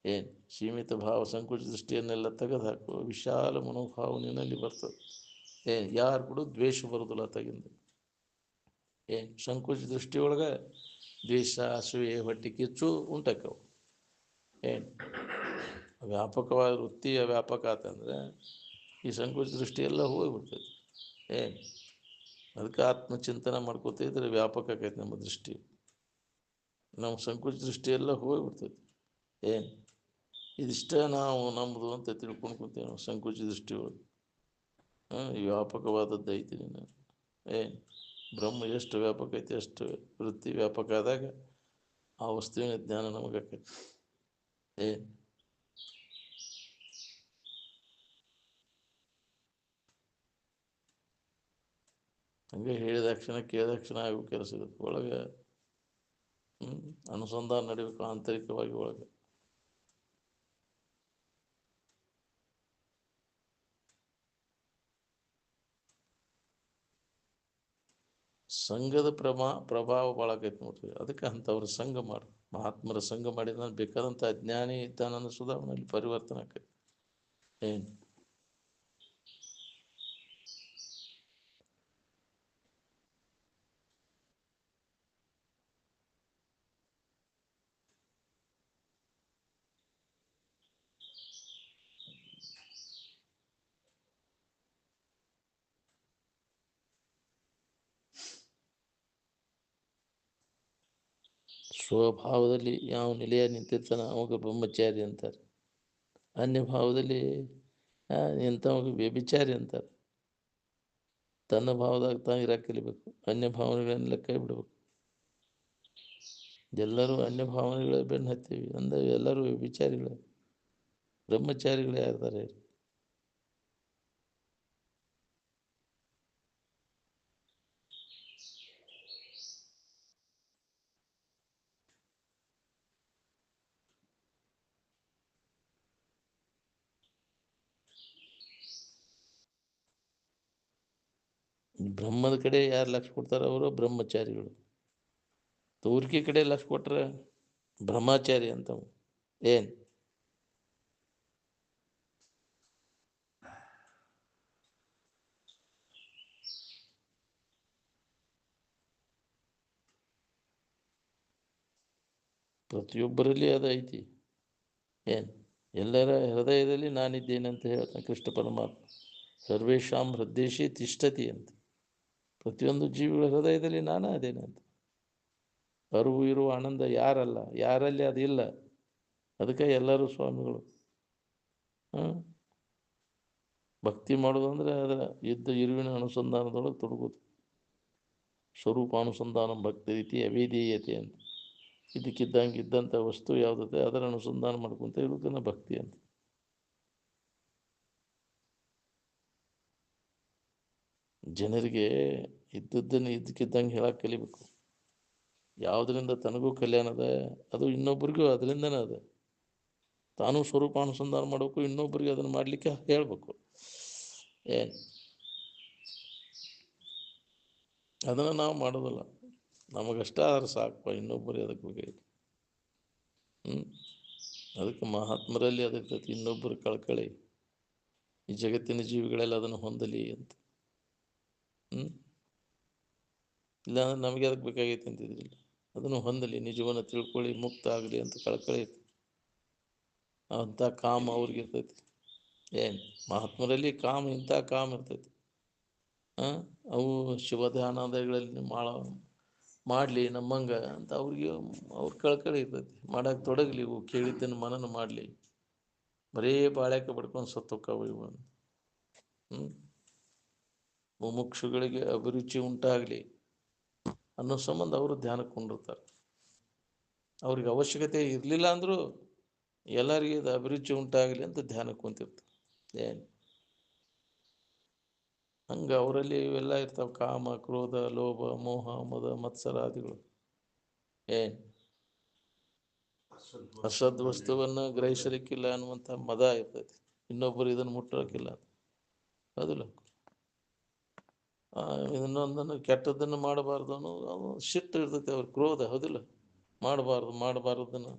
ಏನು ಸೀಮಿತ ಭಾವ ಸಂಕುಚ ದೃಷ್ಟಿಯನ್ನೆಲ್ಲ ತೆಗೆದು ಹಾಕುವ ವಿಶಾಲ ಮನೋಭಾವನೆಯಲ್ಲಿ ಬರ್ತದೆ. ಯಾರು ಕೂಡ ದ್ವೇಷ ಬರೋದಿಲ್ಲ ತೆಗಿಂದ. ಸಂಕುಚ ದೃಷ್ಟಿಯೊಳಗೆ ದ್ವೇಷ, ಅಸೂಯೆ, ಹೊಟ್ಟೆ ಕಿಚ್ಚು ಉಂಟಾಕವು. ವ್ಯಾಪಕವಾದ ವೃತ್ತಿಯ ವ್ಯಾಪಕ ಆತಂದ್ರೆ ಈ ಸಂಕುಚ ದೃಷ್ಟಿ ಎಲ್ಲ ಹೋಗಿಬಿಡ್ತೈತಿ. ಅದಕ್ಕೆ ಆತ್ಮಚಿಂತನೆ ಮಾಡ್ಕೋತಿದ್ರೆ ವ್ಯಾಪಕ ಆಕೈತಿ ನಮ್ಮ ದೃಷ್ಟಿ. ನಮ್ಮ ಸಂಕುಚ ದೃಷ್ಟಿ ಎಲ್ಲ ಹೋಗಿಬಿಡ್ತೈತಿ. ಇದಿಷ್ಟ ನಾವು ನಮ್ಮದು ಅಂತ ತಿಳ್ಕೊಂಡು ಕೂತೇವೆ ನಾವು ಸಂಕುಚ ದೃಷ್ಟಿಯೊಳಗೆ. ವ್ಯಾಪಕವಾದದ್ದು ಐತಿ ನೀನು. ಬ್ರಹ್ಮ ಎಷ್ಟು ವ್ಯಾಪಕ ಐತಿ ಅಷ್ಟು ವೃತ್ತಿ ವ್ಯಾಪಕ ಆದಾಗ ಆ ವಸ್ತುವಿನ ಜ್ಞಾನ ನಮಗಾಕೈತಿ. ಹಂಗೆ ಹೇಳಿದ ಕ್ಷಣ ಕೇಳಿದ ಕ್ಷಣ ಆಗೋ ಕೆಲಸ ಇರುತ್ತೆ ಒಳಗೆ. ಅನುಸಂಧಾನ ನಡೀಬೇಕು ಆಂತರಿಕವಾಗಿ ಒಳಗೆ. ಸಂಘದ ಪ್ರಭಾವ ಭಾಳ ಆಕೈತಿ ನೋಡ್ರಿ. ಅದಕ್ಕೆ ಅಂಥವ್ರ ಸಂಘ ಮಾಡಿ, ಮಹಾತ್ಮರ ಸಂಘ ಮಾಡಿದ ಬೇಕಾದಂಥ ಅಜ್ಞಾನಿ ಇದ್ದಾನನ್ನು ಸುಧಾ ಅವನಲ್ಲಿ ಪರಿವರ್ತನೆ ಆಕೈತಿ. ಸ್ವಭಾವದಲ್ಲಿ ಯಾವ ನಿಲೆಯ ನಿಂತಿರ್ತಾನೆ ಅವಾಗ ಬ್ರಹ್ಮಚಾರಿ ಅಂತಾರೆ. ಅನ್ಯ ಭಾವದಲ್ಲಿ ಎಂಥವಾಗ ವ್ಯಭಿಚಾರಿ ಅಂತಾರೆ. ತನ್ನ ಭಾವದಾಗ ತಾನು ಇರಕ್ಕೆ ಕಲಿಬೇಕು, ಅನ್ಯ ಭಾವನೆಗಳನ್ನೆಲ್ಲ ಕೈ ಬಿಡಬೇಕು. ಎಲ್ಲರೂ ಅನ್ಯ ಭಾವನೆಗಳ ಬೆನ್ನು ಹತ್ತೀವಿ ಅಂದರೆ ಎಲ್ಲರೂ ವ್ಯಭಿಚಾರಿಗಳು. ಬ್ರಹ್ಮಚಾರಿಗಳು ಯಾರ್ದಾರೆ? ಬ್ರಹ್ಮದ ಕಡೆ ಯಾರು ಲಕ್ಷ ಕೊಡ್ತಾರೆ ಅವರು ಬ್ರಹ್ಮಚಾರಿಗಳು. ತೋರಿಕೆ ಕಡೆ ಲಕ್ಷ ಕೊಟ್ರೆ ಬ್ರಹ್ಮಚಾರಿ ಅಂತ. ಏನು ಪ್ರತಿಯೊಬ್ಬರಲ್ಲಿ ಅದು ಐತಿ. ಏನು ಎಲ್ಲರ ಹೃದಯದಲ್ಲಿ ನಾನಿದ್ದೇನೆ ಅಂತ ಹೇಳ್ತಾನೆ ಕೃಷ್ಣ ಪರಮಾತ್ಮ. ಸರ್ವೇಶಾಂ ಹೃದಯೇಶಿ ತಿಷ್ಠತಿ ಅಂತ. ಪ್ರತಿಯೊಂದು ಜೀವಿಗಳ ಹೃದಯದಲ್ಲಿ ನಾನೇ ಅದೇನೆ ಅಂತ. ಅರಿವು ಇರುವ ಆನಂದ ಯಾರಲ್ಲ, ಯಾರಲ್ಲಿ ಅದಿಲ್ಲ. ಅದಕ್ಕೆ ಎಲ್ಲರೂ ಸ್ವಾಮಿಗಳು. ಭಕ್ತಿ ಮಾಡೋದಂದ್ರೆ ಅದರ ಇರುವಿನ ಅನುಸಂಧಾನದೊಳಗೆ ತೊಡಗೋದು. ಸ್ವರೂಪಾನುಸಂಧಾನ ಭಕ್ತಿ ರೀತಿ ಅವೇದೀಯತೆ ಅಂತ. ಇದಕ್ಕಿದ್ದಂಗೆ ಇದ್ದಂಥ ವಸ್ತು ಯಾವುದತ್ತೆ ಅದರ ಅನುಸಂಧಾನ ಮಾಡ್ಕೊಂತ ಇರೋದನ್ನ ಭಕ್ತಿ ಅಂತ. ಜನರಿಗೆ ಇದ್ದದ್ದನ್ನು ಇದ್ದಕ್ಕಿದ್ದಂಗೆ ಹೇಳಕ್ಕೆ ಕಲಿಬೇಕು. ಯಾವುದರಿಂದ ತನಗೂ ಕಲ್ಯಾಣ ಅದ ಅದು ಇನ್ನೊಬ್ಬರಿಗೂ ಅದರಿಂದನೇ ಅದ. ತಾನು ಸ್ವರೂಪಾನುಸಂಧಾನ ಮಾಡಬೇಕು, ಇನ್ನೊಬ್ಬರಿಗೆ ಅದನ್ನು ಮಾಡಲಿಕ್ಕೆ ಹೇಳ್ಬೇಕು. ಏನು ಅದನ್ನು ನಾವು ಮಾಡೋದಿಲ್ಲ. ನಮಗಷ್ಟ ಆದ್ರೆ ಸಾಕಪ್ಪ, ಇನ್ನೊಬ್ಬರಿಗೆ ಅದಕ್ಕೆ ಬೇಕಾಗಿತ್ತು. ಅದಕ್ಕೆ ಮಹಾತ್ಮರಲ್ಲಿ ಅದಕ್ಕೆ ಇನ್ನೊಬ್ಬರು ಕಳ್ಕಳಿ, ಈ ಜಗತ್ತಿನ ಜೀವಿಗಳೆಲ್ಲ ಅದನ್ನು ಹೊಂದಲಿ ಅಂತ. ಇಲ್ಲಾಂದ್ರೆ ನಮಗೆ ಅದಕ್ಕೆ ಬೇಕಾಗೈತೆ ಅಂತಿದ್ರಿಲ್ಲ. ಅದನ್ನು ಹೊಂದಲಿ, ನಿಜವನ್ನು ತಿಳ್ಕೊಳ್ಳಿ, ಮುಕ್ತ ಆಗಲಿ ಅಂತ ಕಳ್ಕಳಿ ಇರ್ತದೆ. ಅಂಥ ಕಾಮ ಅವ್ರಿಗೆ ಇರ್ತೈತಿ. ಏನು ಮಹಾತ್ಮರಲ್ಲಿ ಕಾಮ, ಇಂಥ ಕಾಮ ಇರ್ತೈತಿ. ಅವು ಶಿವ ಧ್ಯಾನಾದಗಳಲ್ಲಿ ಮಾಡಲಿ ನಮ್ಮಂಗ ಅಂತ ಅವ್ರಿಗೆ ಅವ್ರ ಕಳ್ಕಳಿ ಇರ್ತೈತಿ. ಮಾಡಕ್ಕೆ ತೊಡಗಲಿ, ಇವು ಕೇಳಿದ್ದನ್ನು ಮನನ ಮಾಡಲಿ. ಬರೇ ಬಾಳ್ಯಾಕೆ ಬಡ್ಕೊಂಡು ಸತ್ತೋಕ್ಕವು ಇವು. ಮುಮುಕ್ಷುಗಳಿಗೆ ಅಭಿರುಚಿ ಉಂಟಾಗಲಿ ಅನ್ನೋ ಸಂಬಂಧ ಅವರು ಧ್ಯಾನಕ್ಕೆ ಕೊಂಡಿರ್ತಾರೆ. ಅವ್ರಿಗೆ ಅವಶ್ಯಕತೆ ಇರಲಿಲ್ಲ ಅಂದರೂ ಎಲ್ಲರಿಗೆ ಅದು ಅಭಿರುಚಿ ಉಂಟಾಗಲಿ ಅಂತ ಧ್ಯಾನಕ್ಕೆ ಕುಂತಿರ್ತಾರೆ. ಏನು ಹಂಗೆ ಅವರಲ್ಲಿ ಇವೆಲ್ಲ ಇರ್ತಾವೆ: ಕಾಮ, ಕ್ರೋಧ, ಲೋಭ, ಮೋಹ, ಮದ, ಮತ್ಸರಾದಿಗಳು. ಏನು ಅಸದ್ವಸ್ತುವನ್ನು ಗ್ರಹಿಸಲಿಕ್ಕಿಲ್ಲ ಅನ್ನುವಂಥ ಮದ ಇರ್ತೈತಿ. ಇನ್ನೊಬ್ಬರು ಇದನ್ನು ಮುಟ್ಟೋಕ್ಕಿಲ್ಲ, ಹೌದಿಲ್ಲ. ಇನ್ನೊಂದನ್ನು ಕೆಟ್ಟದ್ದನ್ನು ಮಾಡಬಾರ್ದು ಅನ್ನೋ ಸಿಟ್ಟು ಇರ್ತೈತಿ, ಅವ್ರ ಕ್ರೋಧ, ಹೌದಿಲ್ಲ. ಮಾಡಬಾರ್ದನ್ನು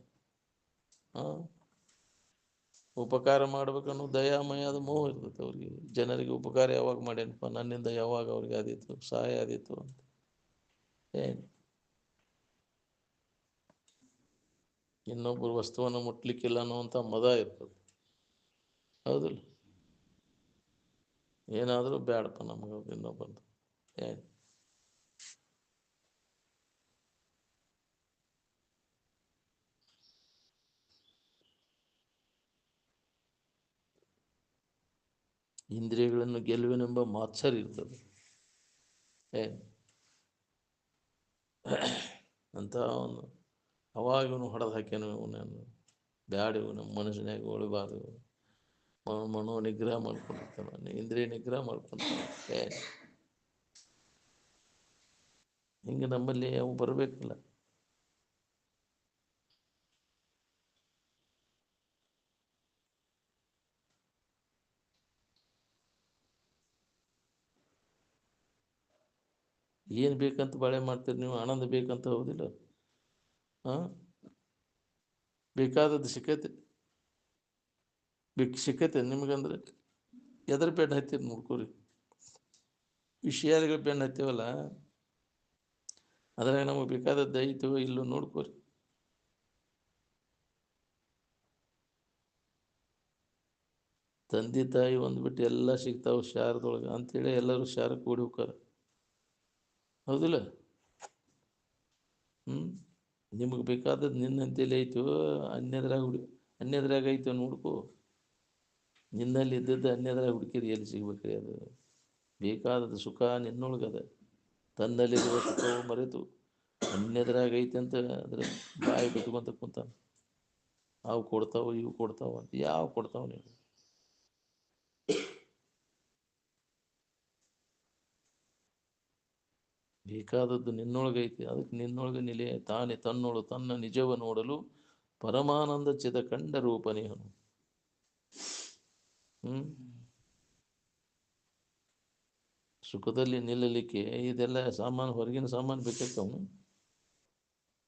ಉಪಕಾರ ಮಾಡ್ಬೇಕನ್ನೋ ದಯಾಮಯದ ಮೋಹ ಇರ್ತೈತೆ ಅವ್ರಿಗೆ. ಜನರಿಗೆ ಉಪಕಾರ ಯಾವಾಗ ಮಾಡೇನಪ್ಪ, ನನ್ನಿಂದ ಯಾವಾಗ ಅವ್ರಿಗೆ ಆದೀತು, ಸಹಾಯ ಆದೀತು ಅಂತ. ಏನು ಇನ್ನೊಬ್ಬರು ವಸ್ತುವನ್ನು ಮುಟ್ಲಿಕ್ಕಿಲ್ಲ ಅನ್ನುವಂಥ ಮದ ಇರ್ತದೆ, ಹೌದಿಲ್ಲ. ಏನಾದರೂ ಬೇಡಪ್ಪ ನಮಗೆ ಇನ್ನೊಬ್ಬಂದು. ಏನು ಇಂದ್ರಿಯಗಳನ್ನು ಗೆಲುವಿನೆಂಬ ಮಾತ್ಸರ್ಯ ಇರ್ತದೆ. ಏನು ಅಂತ ಅವನು ಅವಾಗ ಇವನು ಹೊಡೆದು ಹಾಕ್ಯಾನು, ಇವನನ್ನು ಬ್ಯಾಡ, ಇವನು ಮನುಷ್ಯನಾಗ ಉಳಿಬಾರ್ದು. ಮನೋ ನಿಗ್ರಹ ಮಾಡ್ಕೊಂಡಿರ್ತಾನೆ, ಇಂದ್ರಿಯ ನಿಗ್ರಹ ಮಾಡ್ಕೊತಾನೆ. ಹಿಂಗೆ ನಮ್ಮಲ್ಲಿ ಅವು ಬರಬೇಕಲ್ಲ. ಏನು ಬೇಕಂತ ಬಾಳೆ ಮಾಡ್ತೀರಿ ನೀವು? ಆನಂದ ಬೇಕಂತ, ಹೌದಿಲ್ಲ. ಬೇಕಾದದ್ದು ಸಿಕ್ಕೈತೆ ನಿಮ್ಗಂದ್ರೆ ಎದ್ರ ಬೆನ್ನು ಹತ್ತೀರಿ ನೋಡ್ಕೋರಿ. ವಿಷಯಾದಿಗಳು ಬೆನ್ನು ಹತ್ತೀವಲ್ಲ, ಅದ್ರಾಗ ನಮಗೆ ಬೇಕಾದದ್ದು ಐತೋ ಇಲ್ಲೋ ನೋಡ್ಕೋರಿ. ತಂದೆ ತಾಯಿ ಒಂದ್ಬಿಟ್ಟು ಎಲ್ಲ ಸಿಗ್ತಾವೆ ಶಾರದೊಳಗೆ ಅಂತೇಳಿ ಎಲ್ಲರೂ ಶಾರ ಕೂಡಿ ಹೋಗ್ತಾರೆ, ಹೌದಿಲ್ಲ. ನಿಮಗೆ ಬೇಕಾದದ್ದು ನಿನ್ನಂತೇಲಿ ಐತು, ಅನ್ಯದ್ರಾಗ ಅನ್ಯದ್ರಾಗ ಐತೆ ಹುಡುಕು. ನಿನ್ನಲ್ಲಿ ಇದ್ದದ್ದು ಅನ್ಯದ್ರಾಗ ಹುಡುಕಿದ್ರೆ ಎಲ್ಲಿ ಸಿಗ್ಬೇಕ್ರಿ ಅದು? ಬೇಕಾದದ್ದು ಸುಖ ನಿನ್ನೊಳಗದ. ತನ್ನಲ್ಲಿರುವ ಸುಖವು ಮರೆತು ಅನ್ಯದ್ರಾಗ ಐತೆ ಅಂತ ಅದ್ರ ಬಾಯಿ ಬಿಟ್ಕೊಂತ ಕುಂತಾನ. ಅವು ಕೊಡ್ತಾವ ಇವು ಕೊಡ್ತಾವ ಅಂತ. ಯಾವ ಕೊಡ್ತಾವ ನೀವು? ಬೇಕಾದದ್ದು ನಿನ್ನೊಳಗೈತಿ. ಅದಕ್ಕೆ ನಿನ್ನೊಳಗೆ ನಿಲೆ ತಾನೇ ತನ್ನೋಳು ತನ್ನ ನಿಜವ ನೋಡಲು ಪರಮಾನಂದ ಚಿದ ಕಂಡ ರೂಪನೇಹನು. ಸುಖದಲ್ಲಿ ನಿಲ್ಲಲಿಕ್ಕೆ ಇದೆಲ್ಲ ಸಾಮಾನು, ಹೊರಗಿನ ಸಾಮಾನು ಬೇಕಾಗ್ತಾವ.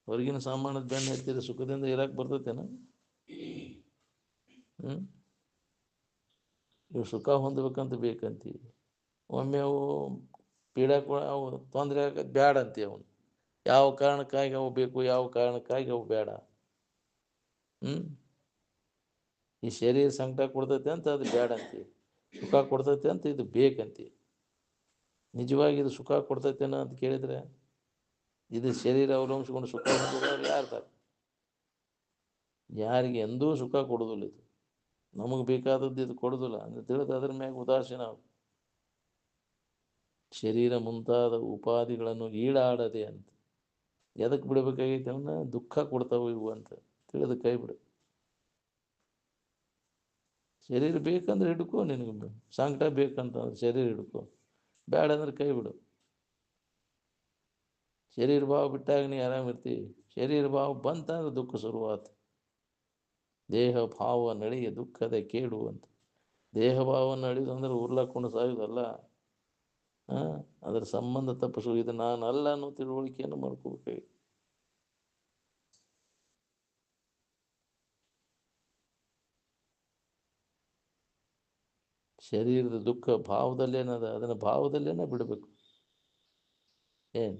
ಹೊರಗಿನ ಸಾಮಾನದ ಬೆನ್ನ ಹತ್ತಿರ ಸುಖದಿಂದ ಇರಕ್ಕೆ ಬರ್ತೈತೇನ? ಇವು ಸುಖ ಹೊಂದಬೇಕಂತ ಬೇಕಂತೀವಿ. ಒಮ್ಮೆ ಅವು ಪೀಡಾಕ ಅವು ತೊಂದರೆ ಆಗಕ್ಕೆ ಬ್ಯಾಡ ಅಂತೀವಿ. ಅವನು ಯಾವ ಕಾರಣಕ್ಕಾಗಿ ಅವು ಬೇಕು, ಯಾವ ಕಾರಣಕ್ಕಾಗಿ ಅವು ಬೇಡ. ಈ ಶರೀರ ಸಂಕಟ ಕೊಡ್ತೈತೆ ಅಂತ ಅದು ಬೇಡ ಅಂತೀವಿ. ಸುಖ ಕೊಡ್ತೈತೆ ಅಂತ ಇದು ಬೇಕಂತೀವಿ. ನಿಜವಾಗಿ ಇದು ಸುಖ ಕೊಡ್ತೈತೇನೋ ಅಂತ ಕೇಳಿದರೆ, ಇದು ಶರೀರ ಅವಲಂಬಿಸ್ಕೊಂಡು ಸುಖ ಹೊಂದೋರು ಯಾರ್ದಾರ? ಯಾರಿಗೆ ಎಂದೂ ಸುಖ ಕೊಡೋದಿಲ್ಲ ಇದು. ನಮಗೆ ಬೇಕಾದದ್ದು ಇದು ಕೊಡೋದಿಲ್ಲ ಅಂತ ತಿಳಿದು ಅದ್ರ ಮ್ಯಾಗ ಉದಾಸೀನ. ಶರೀರ ಮುಂತಾದ ಉಪಾಧಿಗಳನ್ನು ಈಡಾಡದೆ ಅಂತ. ಎದಕ್ಕೆ ಬಿಡಬೇಕಾಗೈತೆ ಅವನ್ನ? ದುಃಖ ಕೊಡ್ತಾವೆ ಇವು ಅಂತ ತಿಳಿದು ಕೈ ಬಿಡು. ಶರೀರ ಬೇಕಂದ್ರೆ ಹಿಡ್ಕೋ, ನಿನಗೆ ಸಂಕಟ ಬೇಕಂತಂದ್ರೆ ಶರೀರ ಹಿಡ್ಕೋ, ಬೇಡ ಅಂದ್ರೆ ಕೈ ಬಿಡು. ಶರೀರ ಭಾವ ಬಿಟ್ಟಾಗ ನೀ ಆರಾಮಿರ್ತೀವಿ. ಶರೀರ ಭಾವ ಬಂತಂದ್ರೆ ದುಃಖ ಶುರುವಾತು. ದೇಹ ಭಾವ ನಡೆಯ ದುಃಖದ ಕೇಡು ಅಂತ. ದೇಹ ಭಾವವನ್ನು ಅಳಿದಂದ್ರೆ ಉರ್ಲಾಕೊಂಡು ಸಾಯುವುದಲ್ಲ. ಅದರ ಸಂಬಂಧ ತಪ್ಪಿಸು. ಇದು ನಾನು ಅಲ್ಲ ಅನ್ನೋ ತಿಳುವಳಿಕೆಯನ್ನು ಮಾಡ್ಕೋಬೇಕಾಗಿ. ಶರೀರದ ದುಃಖ ಭಾವದಲ್ಲೇನದ, ಅದನ್ನು ಭಾವದಲ್ಲೇನ ಬಿಡಬೇಕು. ಏನು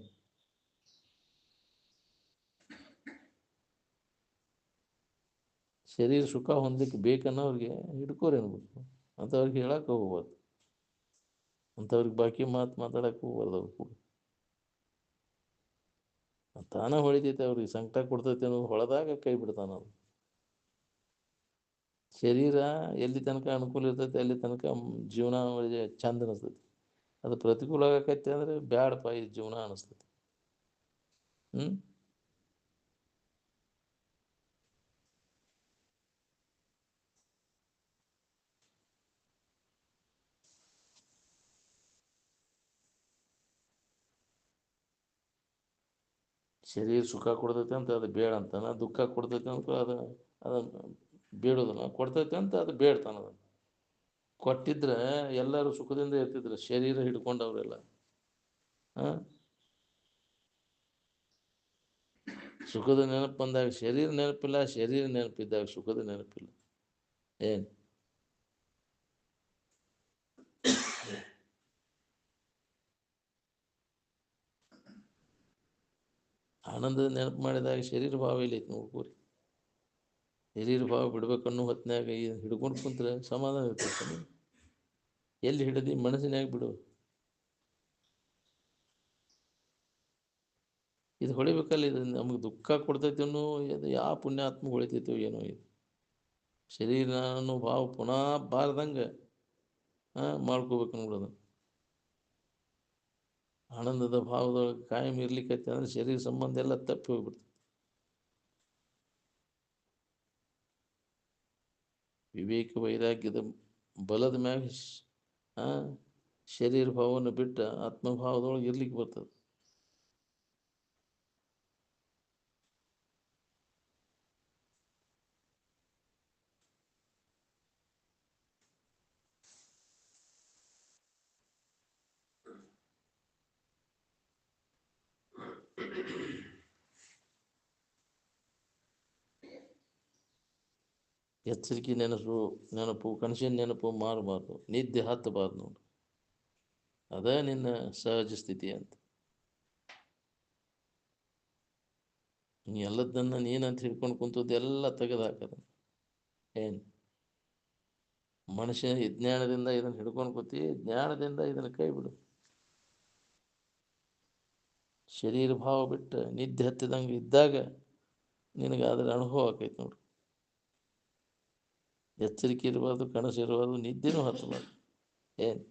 ಶರೀರ ಸುಖ ಹೊಂದಲಿಕ್ಕೆ ಬೇಕನ್ನೋರಿಗೆ ಹಿಡ್ಕೋರಿ ಅನ್ಬೇಕು. ಅಂಥವ್ರಿಗೆ ಹೇಳಕ್ಕೆ ಹೋಗ್ಬಾರ್ದು. ಅಂಥವ್ರಿಗೆ ಬಾಕಿ ಮಾತಾಡಕ್ಕೆ ಹೋಗ್ಬಾರ್ದು. ಅವ್ರು ಕೂಡ ತಾನ ಹೊಳಿತೈತೆ. ಅವ್ರಿಗೆ ಸಂಕಟ ಕೊಡ್ತೈತೆ ಅನ್ನೋದು ಹೊಳೆದಾಗ ಕೈ ಬಿಡ್ತಾನ. ಅವ್ರು ಶರೀರ ಎಲ್ಲಿ ತನಕ ಅನುಕೂಲ ಇರ್ತೈತೆ ಅಲ್ಲಿ ತನಕ ಜೀವನ ಚಂದ ಅನಿಸ್ತೈತಿ. ಅದು ಪ್ರತಿಕೂಲ ಆಗಕೈತೆ ಅಂದರೆ ಬ್ಯಾಡಪ್ಪ ಈ ಜೀವನ ಅನಿಸ್ತೈತಿ. ಶರೀರ ಸುಖ ಕೊಡ್ತೈತೆ ಅಂತ ಅದು ಬೇಡ ಅಂತಾನ, ದುಃಖ ಕೊಡ್ತೈತೆ ಅಂತ ಅದು ಬೇಡೋದನ್ನ, ಕೊಡ್ತೈತೆ ಅಂತ ಅದು ಬೇಡ್ತಾನ. ಅದನ್ನು ಕೊಟ್ಟಿದ್ರೆ ಎಲ್ಲರೂ ಸುಖದಿಂದ ಇರ್ತಿದ್ರು. ಶರೀರ ಹಿಡ್ಕೊಂಡವ್ರೆಲ್ಲ ಸುಖದ ನೆನಪು ಬಂದಾಗ ಶರೀರ ನೆನಪಿಲ್ಲ, ಶರೀರ ನೆನಪಿದ್ದಾಗ ಸುಖದ ನೆನಪಿಲ್ಲ. ಏನು ಆನಂದದ ನೆನಪು ಮಾಡಿದಾಗ ಶರೀರ ಭಾವ ಇಲ್ಲೈತಿ ನೋಡ್ಕೋರಿ. ಶರೀರ ಭಾವ ಬಿಡ್ಬೇಕನ್ನೋ ಹೊತ್ತಿನಾಗ ಹಿಡ್ಕೊಂಡು ಕುಂತ್ರೆ ಸಮಾಧಾನ ಇರ್ತೈತೆ. ಎಲ್ಲಿ ಹಿಡಿದು ಮನಸ್ಸಿನಾಗ ಬಿಡು. ಇದು ಹೊಳಿಬೇಕಲ್ಲ. ಇದು ನಮಗೆ ದುಃಖ ಕೊಡ್ತೈತೆ ಅನ್ನೋ ಇದು ಯಾವ ಪುಣ್ಯಾತ್ಮ ಹೊಳಿತೈತೋ ಏನೋ. ಇದು ಶರೀರ ಅನ್ನೋ ಭಾವ ಪುನಃ ಬಾರ್ದಂಗೆ ಮಾಡ್ಕೋಬೇಕು ನೋಡೋದು. ಆನಂದದ ಭಾವದೊಳಗೆ ಕಾಯಂ ಇರ್ಲಿಕ್ಕೈತೆ ಅಂದ್ರೆ ಶರೀರ ಸಂಬಂಧ ಎಲ್ಲ ತಪ್ಪಿ ಹೋಗ್ಬಿಡ್ತದೆ. ವಿವೇಕ ವೈರಾಗ್ಯದ ಬಲದ ಮ್ಯಾಗ ಶರೀರ ಭಾವವನ್ನು ಬಿಟ್ಟು ಆತ್ಮಭಾವದೊಳಗೆ ಇರ್ಲಿಕ್ಕೆ ಬರ್ತದೆ. ಎಚ್ಚರಿಕೆ ನೆನಪು ಕನಸಿನ ನೆನಪು ಮಾರಬಾರ್ದು. ನಿದ್ದೆ ಹತ್ತಬಾರ್ದು ನೋಡು. ಅದೇ ನಿನ್ನ ಸಹಜ ಸ್ಥಿತಿ ಅಂತ. ನೀ ಎಲ್ಲದನ್ನ ನೀನಂತ ಹಿಡ್ಕೊಂಡು ಕುಂತದ್ದು ಎಲ್ಲ ತೆಗೆದು ಹಾಕದ. ಏನು ಮನುಷ್ಯ ಜ್ಞಾನದಿಂದ ಇದನ್ನು ಹಿಡ್ಕೊಂಡು ಕೂತಿ, ಜ್ಞಾನದಿಂದ ಇದನ್ನು ಕೈ ಬಿಡು. ಶರೀರ ಭಾವ ಬಿಟ್ಟು ನಿದ್ದೆ ಹತ್ತಿದಂಗೆ ಇದ್ದಾಗ ನಿನಗೆ ಅದರ ಅನುಭವ ಆಕೈತೆ ನೋಡು. ಎಚ್ಚರಿಕೆ ಇರಬಾರ್ದು, ಕನಸು ಇರಬಾರ್ದು, ನಿದ್ದೆನೂ ಹತ್ತಬಾರ್ದು. ಏನು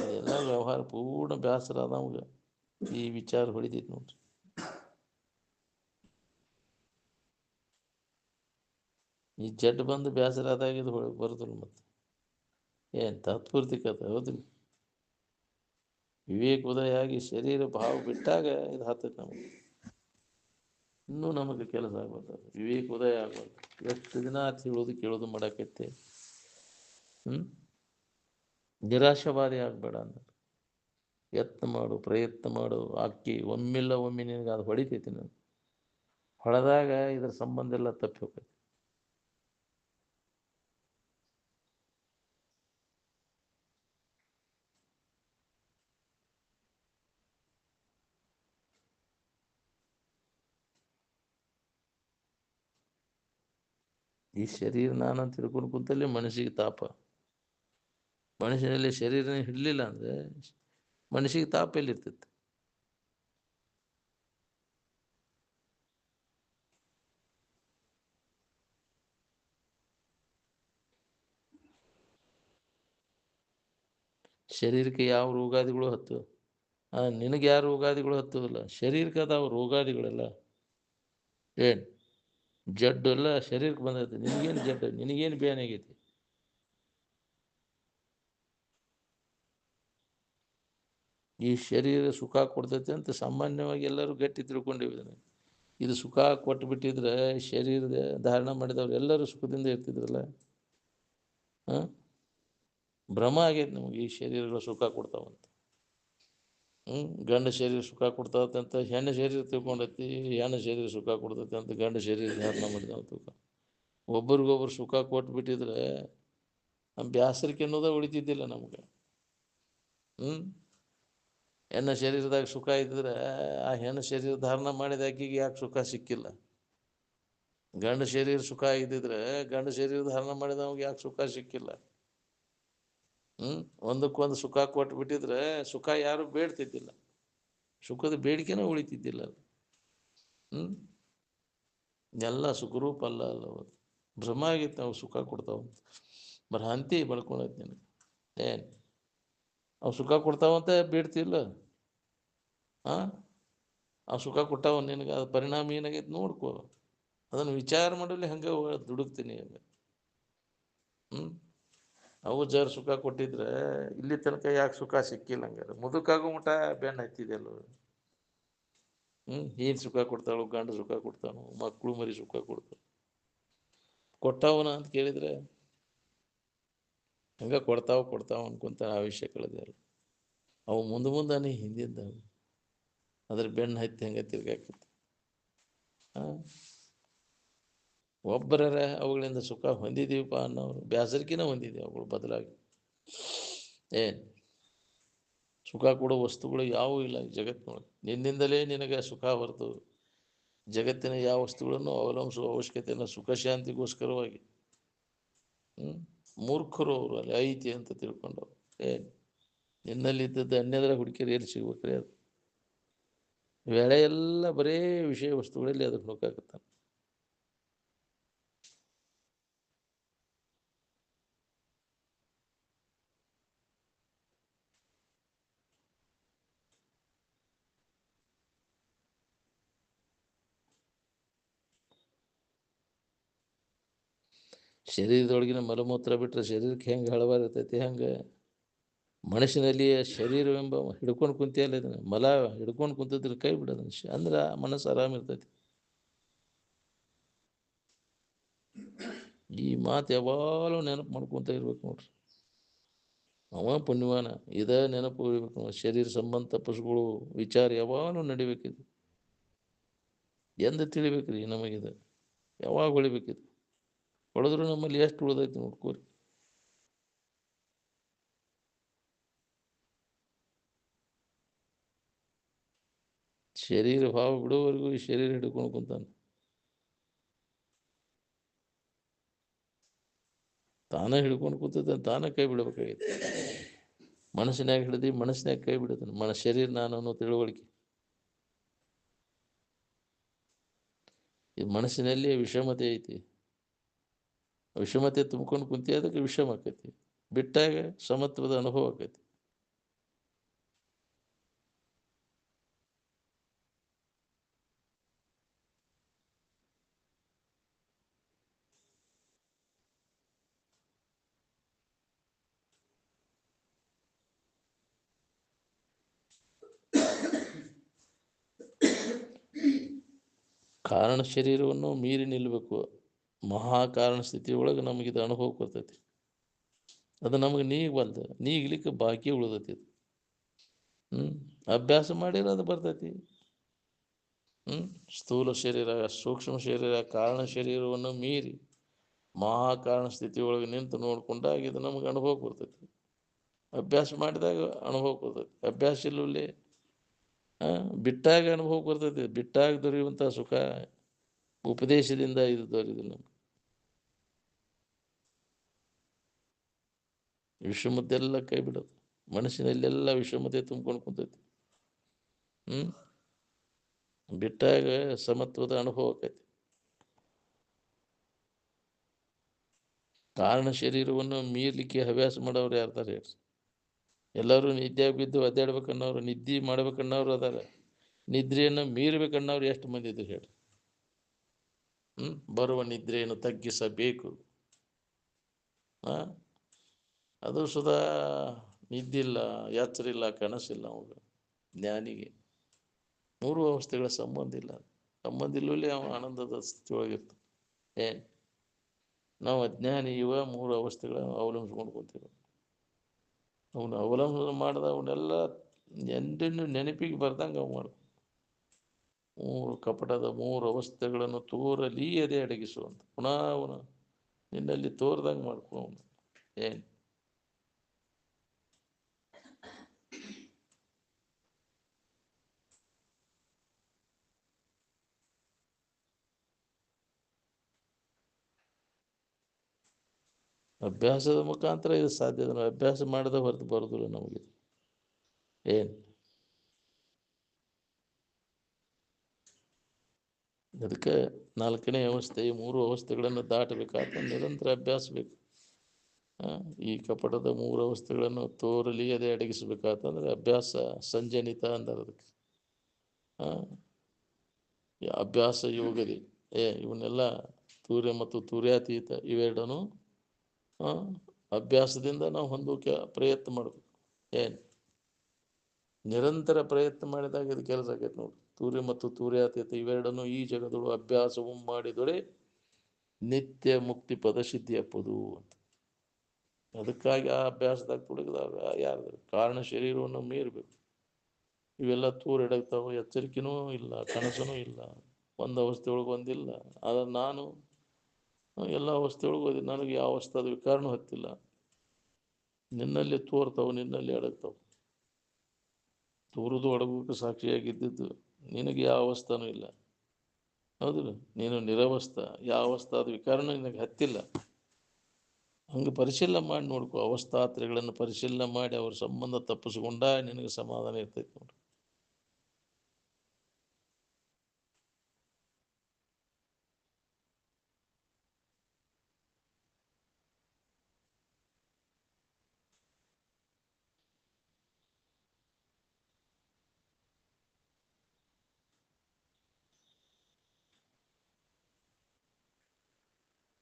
ಇದೆಲ್ಲ ವ್ಯವಹಾರ ಪೂರ್ಣ ಬೇಸರ ನಮ್ಗೆ ಈ ವಿಚಾರ ಹೊಡಿತೈತಿ ನೋಡ್ರಿ. ಈ ಜಡ್ ಬಂದು ಬೇಸರ ಆದಾಗ ಇದು ಬರೋದಿಲ್ಲ. ಮತ್ತೆ ಏನು ತತ್ಪೂರ್ತಿ ಕಥೆ ಹೌದಿಲ್ಲ. ವಿವೇಕ ಉದಯ ಆಗಿ ಶರೀರ ಭಾವ ಬಿಟ್ಟಾಗ ಇದು ಹತ್ತೈತೆ ನಮಗೆ. ಇನ್ನೂ ನಮಗೆ ಕೆಲಸ ಆಗ್ಬಾರ್ದು, ವಿವೇಕ ಉದಯ ಆಗ್ಬಾರ್ದು. ಎಷ್ಟು ದಿನ ಹೇಳೋದು ಕೇಳೋದು ಮಾಡಾಕೈತೆ. ನಿರಾಶಾವಾದಿ ಆಗ್ಬೇಡ ಅಂದ್ರೆ ಯತ್ನ ಮಾಡು, ಪ್ರಯತ್ನ ಮಾಡು. ಅಕ್ಕಿ ಒಮ್ಮಿಲ್ಲ ಒಮ್ಮೆ ನಿನಗೆ ಅದು ಹೊಡಿತೈತಿ. ನಾನು ಹೊಡೆದಾಗ ಇದ್ರ ಸಂಬಂಧ ಎಲ್ಲ ತಪ್ಪಿ ಹೋಗ್ತೈತಿ. ಈ ಶರೀರ ನಾನಂತ ತಿಳ್ಕೊಂಡು ಕುಂತಲ್ಲಿ ಮನಸ್ಸಿಗೆ ತಾಪ. ಮನುಷ್ಯನಲ್ಲಿ ಶರೀರನೇ ಹಿಡಲಿಲ್ಲ ಅಂದ್ರೆ ಮನಸ್ಸಿಗೆ ತಾಪ ಎಲ್ಲಿರ್ತೈತಿ. ಶರೀರಕ್ಕೆ ಯಾವ ರೋಗಾದಿಗಳು ಹತ್ತು? ನಿನಗೆ ಯಾವ ರೋಗಾದಿಗಳು ಹತ್ತೋದಿಲ್ಲ, ಶರೀರಕ್ಕೆ ಅದಾವ ರೋಗಾದಿಗಳೆಲ್ಲ. ಏನು ಜಡ್ಡು ಎಲ್ಲ ಶರೀರಕ್ಕೆ ಬಂದೈತಿ. ನಿನಗೇನು ಜಡ್ಡು, ನಿನಗೇನು ಬೇನೆ ಆಗೈತಿ? ಈ ಶರೀರ ಸುಖ ಕೊಡ್ತೈತೆ ಅಂತ ಸಾಮಾನ್ಯವಾಗಿ ಎಲ್ಲರೂ ಗಟ್ಟಿ ತಿಳ್ಕೊಂಡಿದ್ದಾನೆ. ಇದು ಸುಖ ಕೊಟ್ಟು ಬಿಟ್ಟಿದ್ರೆ ಶರೀರದ ಧಾರಣ ಮಾಡಿದವ್ರು ಎಲ್ಲರೂ ಸುಖದಿಂದ ಇರ್ತಿದ್ರಲ್ಲ. ಭ್ರಮ ಆಗೈತೆ ನಮಗೆ ಈ ಶರೀರಗಳು ಸುಖ ಕೊಡ್ತಾವಂತ. ಗಂಡ ಶರೀರ ಸುಖ ಕೊಡ್ತಾವಂತ ಹೆಣ್ಣು ಶರೀರ ತಿಳ್ಕೊಂಡೈತಿ. ಹೆಣ್ಣು ಶರೀರ ಸುಖ ಕೊಡ್ತೈತೆ ಅಂತ ಗಂಡ ಶರೀರ ಧಾರಣ ಮಾಡಿದವ ತಿಳ್ಕೊ. ಒಬ್ರಿಗೊಬ್ರು ಸುಖ ಕೊಟ್ಬಿಟ್ಟಿದ್ರೆ ನಮ್ಮ ಬ್ಯಾಸರಿಕೆ ಅನ್ನೋದ ಉಳಿತಿದ್ದಿಲ್ಲ ನಮ್ಗೆ. ಹೆಣ್ಣು ಶರೀರದಾಗ ಸುಖ ಇದ್ದಿದ್ರೆ ಆ ಹೆಣ್ಣು ಶರೀರ ಧಾರಣ ಮಾಡಿದ ಆಕೆಗೆ ಯಾಕೆ ಸುಖ ಸಿಕ್ಕಿಲ್ಲ? ಗಂಡ ಶರೀರ ಸುಖ ಇದ್ದಿದ್ರೆ ಗಂಡ ಶರೀರ ಧಾರಣ ಮಾಡಿದವಾಗ ಯಾಕೆ ಸುಖ ಸಿಕ್ಕಿಲ್ಲ? ಒಂದಕ್ಕೊಂದು ಸುಖ ಕೊಟ್ಟು ಬಿಟ್ಟಿದ್ರೆ ಸುಖ ಯಾರು ಬೇಡ್ತಿದ್ದಿಲ್ಲ, ಸುಖದ ಬೇಡಿಕೆನೂ ಉಳಿತಿದ್ದಿಲ್ಲ. ಎಲ್ಲ ಸುಖರೂಪ ಅಲ್ಲ ಭ್ರಮ ಆಗಿತ್ತು. ನಾವು ಸುಖ ಕೊಡ್ತಾವ ಭ್ರಾಂತಿ ಬಳ್ಕೊಂಡೈತಿ ನಿನಗೆ. ಏನು ಅವು ಸುಖ ಕೊಡ್ತಾವಂತ ಬೇಡ್ತಿಲ್ಲ. ಅವು ಸುಖ ಕೊಟ್ಟಾವ ನಿನಗೆ, ಅದು ಪರಿಣಾಮ ಏನಾಗೈತೆ ನೋಡ್ಕೋ. ಅದನ್ನು ವಿಚಾರ ಮಾಡಲಿ ಹಂಗೆ ದುಡುಕ್ತೀನಿ. ಅವು ಜರ್ ಸುಖ ಕೊಟ್ಟಿದ್ರೆ ಇಲ್ಲಿ ತನಕ ಯಾಕೆ ಸುಖ ಸಿಕ್ಕಿಲ್ಲ? ಹಂಗಾರೆ ಮುದುಕಾಗೋ ಮಠ ಬೆನ್ನು ಹತ್ತಿದೆಯಲ್ಲ. ಏನು ಸುಖ ಕೊಡ್ತಾಳು? ಗಂಡ ಸುಖ ಕೊಡ್ತಾನು, ಮಕ್ಕಳು ಮರಿ ಸುಖ ಕೊಡ್ತಾವ. ಕೊಟ್ಟಾವನ ಅಂತ ಕೇಳಿದ್ರೆ ಹಂಗೆ ಕೊಡ್ತಾವ ಅನ್ಕೊಂತ ಆವಿಷ್ಯ ಕಳೆದಲ್ಲ. ಅವು ಮುಂದೆ ಹಿಂದಿಂದ ಅದ್ರ ಬೆನ್ನು ಹತ್ತಿ ಹಂಗೆ ತಿರ್ಗಾಕೈತಿ. ಒಬ್ಬರರ ಅವುಗಳಿಂದ ಸುಖ ಹೊಂದಿದ್ದೀವಪ್ಪ ಅನ್ನೋರು ಬೇಸರಿಕೆನ ಹೊಂದಿದ್ದೀವಿ. ಅವುಗಳು ಬದಲಾಗಿ ಏನು ಸುಖ ಕೊಡೋ ವಸ್ತುಗಳು ಯಾವುವು ಇಲ್ಲ ಈ ಜಗತ್ತಿನೊಳಗೆ. ನಿನ್ನಿಂದಲೇ ನಿನಗೆ ಸುಖ ಹೊರತು ಜಗತ್ತಿನ ಯಾವ ವಸ್ತುಗಳನ್ನು ಅವಲಂಬಿಸುವ ಅವಶ್ಯಕತೆಯನ್ನು ಸುಖ ಶಾಂತಿಗೋಸ್ಕರವಾಗಿ ಮೂರ್ಖರು ಅವರು ಅಲ್ಲಿ ಐತಿ ಅಂತ ತಿಳ್ಕೊಂಡವ್ರು. ಏನು ನಿನ್ನಲ್ಲಿ ಇದ್ದದ್ದು ಅನ್ಯದರ ಹುಡುಕಿಯರು ಎಲ್ಲಿ ಸಿಗ್ಬೇಕ್ರಿ? ಅದು ವೇಳೆ ಎಲ್ಲ ಬರೇ ವಿಷಯ ವಸ್ತುಗಳಲ್ಲಿ ಅದಕ್ಕೆ ನುಗ್ಗಾಕತ್ತಾನೆ. ಶರೀರದೊಳಗಿನ ಮಲಮೂತ್ರ ಬಿಟ್ಟರೆ ಶರೀರಕ್ಕೆ ಹೆಂಗೆ ಹಳವಾರಿರ್ತೈತಿ, ಹಂಗೆ ಮನುಷ್ಯನಲ್ಲಿ ಶರೀರವೆಂಬ ಹಿಡ್ಕೊಂಡು ಕುಂತಿಯಲ್ಲ, ಇದನ್ನು ಮಲ ಹಿಡ್ಕೊಂಡು ಕುಂತಿದ್ರೆ ಕೈ ಬಿಡೋದು ಅಂದ್ರೆ ಮನಸ್ಸು ಆರಾಮಿರ್ತೈತಿ. ಈ ಮಾತು ಯಾವಾಗಲೂ ನೆನಪು ಮಾಡ್ಕೊತ ಇರ್ಬೇಕು ನೋಡ್ರಿ. ಅವ ಪುಣ್ಯವಾನ ಇದ ನೆನಪು ಉಳಿಬೇಕು. ಶರೀರ ಸಂಬಂಧ ತಪಸ್ಸುಗಳು ವಿಚಾರ ಯಾವಾಗಲೂ ನಡಿಬೇಕಿದು. ಎಂದು ತಿಳಿಬೇಕ್ರಿ ನಮಗಿದು? ಯಾವಾಗ ಉಳಿಬೇಕಿದು? ಹೊಡೆದ್ರು ನಮ್ಮಲ್ಲಿ ಎಷ್ಟು ಉಳಿದೈತಿ ನೋಡ್ಕೋರಿ. ಶರೀರ ಭಾವ ಬಿಡೋವರೆಗೂ ಈ ಶರೀರ ಹಿಡ್ಕೊಂಡು ಕುಂತಾನೆ. ತಾನೇ ಹಿಡ್ಕೊಂಡು ಕೂತೈತೆ, ತಾನೇ ಕೈ ಬಿಡಬೇಕಾಗೈತೆ. ಮನಸ್ಸಿನಾಗ ಹಿಡಿದು ಮನಸ್ಸಿನಾಗ ಕೈ ಬಿಡುತ್ತಾನೆ. ಶರೀರ ನಾನು ಅನ್ನೋ ತಿಳುವಳಿಕೆ. ಈ ಮನಸ್ಸಿನಲ್ಲಿ ವಿಷಮತೆ ಐತಿ. ವಿಷಮತೆ ತುಂಬ್ಕೊಂಡು ಕುಂತಿ, ಅದಕ್ಕೆ ವಿಷಮ ಆಕೈತಿ. ಬಿಟ್ಟಾಗ ಸಮತ್ವದ ಅನುಭವ ಆಕೈತಿ. ಕಾರಣ ಶರೀರವನ್ನು ಮೀರಿ ನಿಲ್ಲಬೇಕು. ಮಹಾಕಾರಣ ಸ್ಥಿತಿಯೊಳಗೆ ನಮಗಿದು ಅನುಭವ ಬರ್ತೈತಿ. ಅದು ನಮಗೆ ನೀಗವಲ್ದು, ನೀಗ್ಲಿಕ್ಕೆ ಬಾಕಿ ಉಳಿದೈತಿ ಅದು. ಅಭ್ಯಾಸ ಮಾಡಿದ್ರೆ ಅದು ಬರ್ತೈತಿ. ಸ್ಥೂಲ ಶರೀರ, ಸೂಕ್ಷ್ಮ ಶರೀರ, ಕಾರಣ ಶರೀರವನ್ನು ಮೀರಿ ಮಹಾಕಾರಣ ಸ್ಥಿತಿಯೊಳಗೆ ನಿಂತು ನೋಡ್ಕೊಂಡಾಗ ಇದು ನಮಗೆ ಅನುಭವ ಬರ್ತೈತಿ. ಅಭ್ಯಾಸ ಮಾಡಿದಾಗ ಅನುಭವ ಬರ್ತೈತಿ. ಅಭ್ಯಾಸ ಇಲ್ಲವಲ್ಲಿ ಬಿಟ್ಟಾಗ ಅನುಭವ ಬರ್ತೈತಿ. ಬಿಟ್ಟಾಗ ದೊರೆಯುವಂಥ ಸುಖ ಉಪದೇಶದಿಂದ ಇದು ದೊರೆಯುದಿಲ್ಲ ನಮ್ಗೆ. ವಿಷಮತೆಲ್ಲ ಕೈ ಬಿಡೋದು. ಮನಸ್ಸಿನಲ್ಲೆಲ್ಲ ವಿಷಮತೆ ತುಂಬ್ಕೊಂಡು ಕುಂತೈತಿ. ಬಿಟ್ಟಾಗ ಸಮತ್ವದ ಅನುಭವ ಆಕೈತಿ. ಕಾರಣ ಶರೀರವನ್ನು ಮೀರ್ಲಿಕ್ಕೆ ಹವ್ಯಾಸ ಮಾಡೋರು ಯಾರ್ದಾರ ಹೇಳಿ? ಎಲ್ಲರೂ ನಿದ್ದೆ ಬಿದ್ದು ಅಡ್ಡಾಡ್ಬೇಕನ್ನೋರು, ನಿದ್ದೆ ಮಾಡ್ಬೇಕನ್ನೋರು ಅದಾರ. ನಿದ್ರೆಯನ್ನು ಮೀರ್ಬೇಕನ್ನೋರು ಎಷ್ಟು ಮಂದಿ ಇದ್ರು ಹೇಳಿ? ಬರುವ ನಿದ್ರೆಯನ್ನು ತಗ್ಗಿಸಬೇಕು. ಅದು ಸುಧಾ ನಿದ್ದಿಲ್ಲ, ಎಚ್ಚರಿಲ್ಲ, ಕನಸಿಲ್ಲ. ಅವಾಗ ಜ್ಞಾನಿಗೆ ಮೂರು ಅವಸ್ಥೆಗಳ ಸಂಬಂಧ ಇಲ್ಲ. ಸಂಬಂಧ ಇಲ್ಲವಲ್ಲಿ ಅವ ಆನಂದದ ಸ್ಥಿತಿಯೊಳಗಿರ್ತಾನೆ. ನಾವು ಅಜ್ಞಾನಿ ಮೂರು ಅವಸ್ಥೆಗಳನ್ನು ಅವಲಂಬಿಸ್ಕೊಂಡು ಕೂತೀವಿ. ಅವನು ಅವಲಂಬನೆ ಮಾಡಿದ ಅವನ್ನೆಲ್ಲ ನೆನಪಿಗೆ ಬರ್ದಂಗೆ ಅವು ಮಾಡು. ಕಪಟದ ಮೂರು ಅವಸ್ಥೆಗಳನ್ನು ತೋರಲಿಯದೆ ಅಡಗಿಸುವಂತ ಪುನಃ ಅವನು ನಿನ್ನಲ್ಲಿ ತೋರ್ದಂಗೆ ಮಾಡ್ಕೊ. ಅವನು ಅಭ್ಯಾಸದ ಮುಖಾಂತರ ಇದು ಸಾಧ್ಯ. ನಾವು ಅಭ್ಯಾಸ ಮಾಡದ ಹೊರತು ಬರೋದಿಲ್ಲ ನಮಗೆ. ಅದಕ್ಕೆ ನಾಲ್ಕನೇ ಅವಸ್ಥೆ, ಈ ಮೂರು ಅವಸ್ಥೆಗಳನ್ನು ದಾಟಬೇಕಾದ್ರೆ ನಿರಂತರ ಅಭ್ಯಾಸ ಬೇಕು. ಈ ಕಪಟದ ಮೂರು ಅವಸ್ಥೆಗಳನ್ನು ತೋರಲಿಯದೆ ಅಡಗಿಸಬೇಕಾತಂದ್ರೆ ಅಭ್ಯಾಸ ಸಂಜನಿತ ಅಂತಾರೆ ಅದಕ್ಕೆ. ಅಭ್ಯಾಸ ಯೋಗದಿ ಇವನ್ನೆಲ್ಲ ತೂರ್ಯ ಮತ್ತು ತೂರ್ಯಾತೀತ ಇವೆರಡನ್ನು ಅಭ್ಯಾಸದಿಂದ ನಾವು ಹೊಂದೋಕೆ ಪ್ರಯತ್ನ ಮಾಡಬೇಕು. ನಿರಂತರ ಪ್ರಯತ್ನ ಮಾಡಿದಾಗ ಇದು ಕೆಲಸ ಆಗೈತೆ ನೋಡಿ. ತೂರ್ಯ ಮತ್ತು ತೂರ್ಯಾತೀತ ಇವೆರಡನ್ನು ಈ ಜಗದಳು ಅಭ್ಯಾಸವೂ ಮಾಡಿದೊಡೆ ನಿತ್ಯ ಮುಕ್ತಿ ಪದ ಸಿದ್ಧಿ ಅಪ್ಪದು ಅಂತ. ಅದಕ್ಕಾಗಿ ಆ ಅಭ್ಯಾಸದಾಗ ತೊಡಗಿದಾಗ ಯಾರು ಕಾರಣ ಶರೀರವನ್ನು ಮೀರಬೇಕು. ಇವೆಲ್ಲ ತೂರೆಡಗ್ತಾವ, ಎಚ್ಚರಿಕೆನೂ ಇಲ್ಲ, ಕನಸನೂ ಇಲ್ಲ, ಒಂದು ಅವಸ್ಥೆ ಒಳಗೆ ಒಂದಿಲ್ಲ. ಆದ್ರೆ ನಾನು ಎಲ್ಲ ಅವಸ್ಥೆ ಒಳಗೆ ಹೋದೆ, ನನಗೆ ಯಾವ ಅವಸ್ಥಾದ ವಿಕಾರನೂ ಹತ್ತಿಲ್ಲ. ನಿನ್ನಲ್ಲಿ ತೋರ್ತಾವ, ನಿನ್ನಲ್ಲಿ ಅಡಗ್ತಾವ. ತೋರುದು ಅಡಗೋಕೆ ಸಾಕ್ಷಿಯಾಗಿದ್ದು ನಿನಗೆ ಯಾವ ಅವಸ್ಥಾನೂ ಇಲ್ಲ. ಹೌದಿಲ್ಲ? ನೀನು ನಿರವಸ್ಥ, ಯಾವ ಅವಸ್ಥಾದ ವಿಕಾರನೂ ನಿನಗೆ ಹತ್ತಿಲ್ಲ. ಹಂಗೆ ಪರಿಶೀಲನೆ ಮಾಡಿ ನೋಡ್ಕೊ. ಅವಸ್ಥಾತ್ರಗಳನ್ನು ಪರಿಶೀಲನೆ ಮಾಡಿ ಅವ್ರ ಸಂಬಂಧ ತಪ್ಪಿಸ್ಕೊಂಡ ನಿನಗೆ ಸಮಾಧಾನ ಇರ್ತೈತಿ ನೋಡ್ರಿ.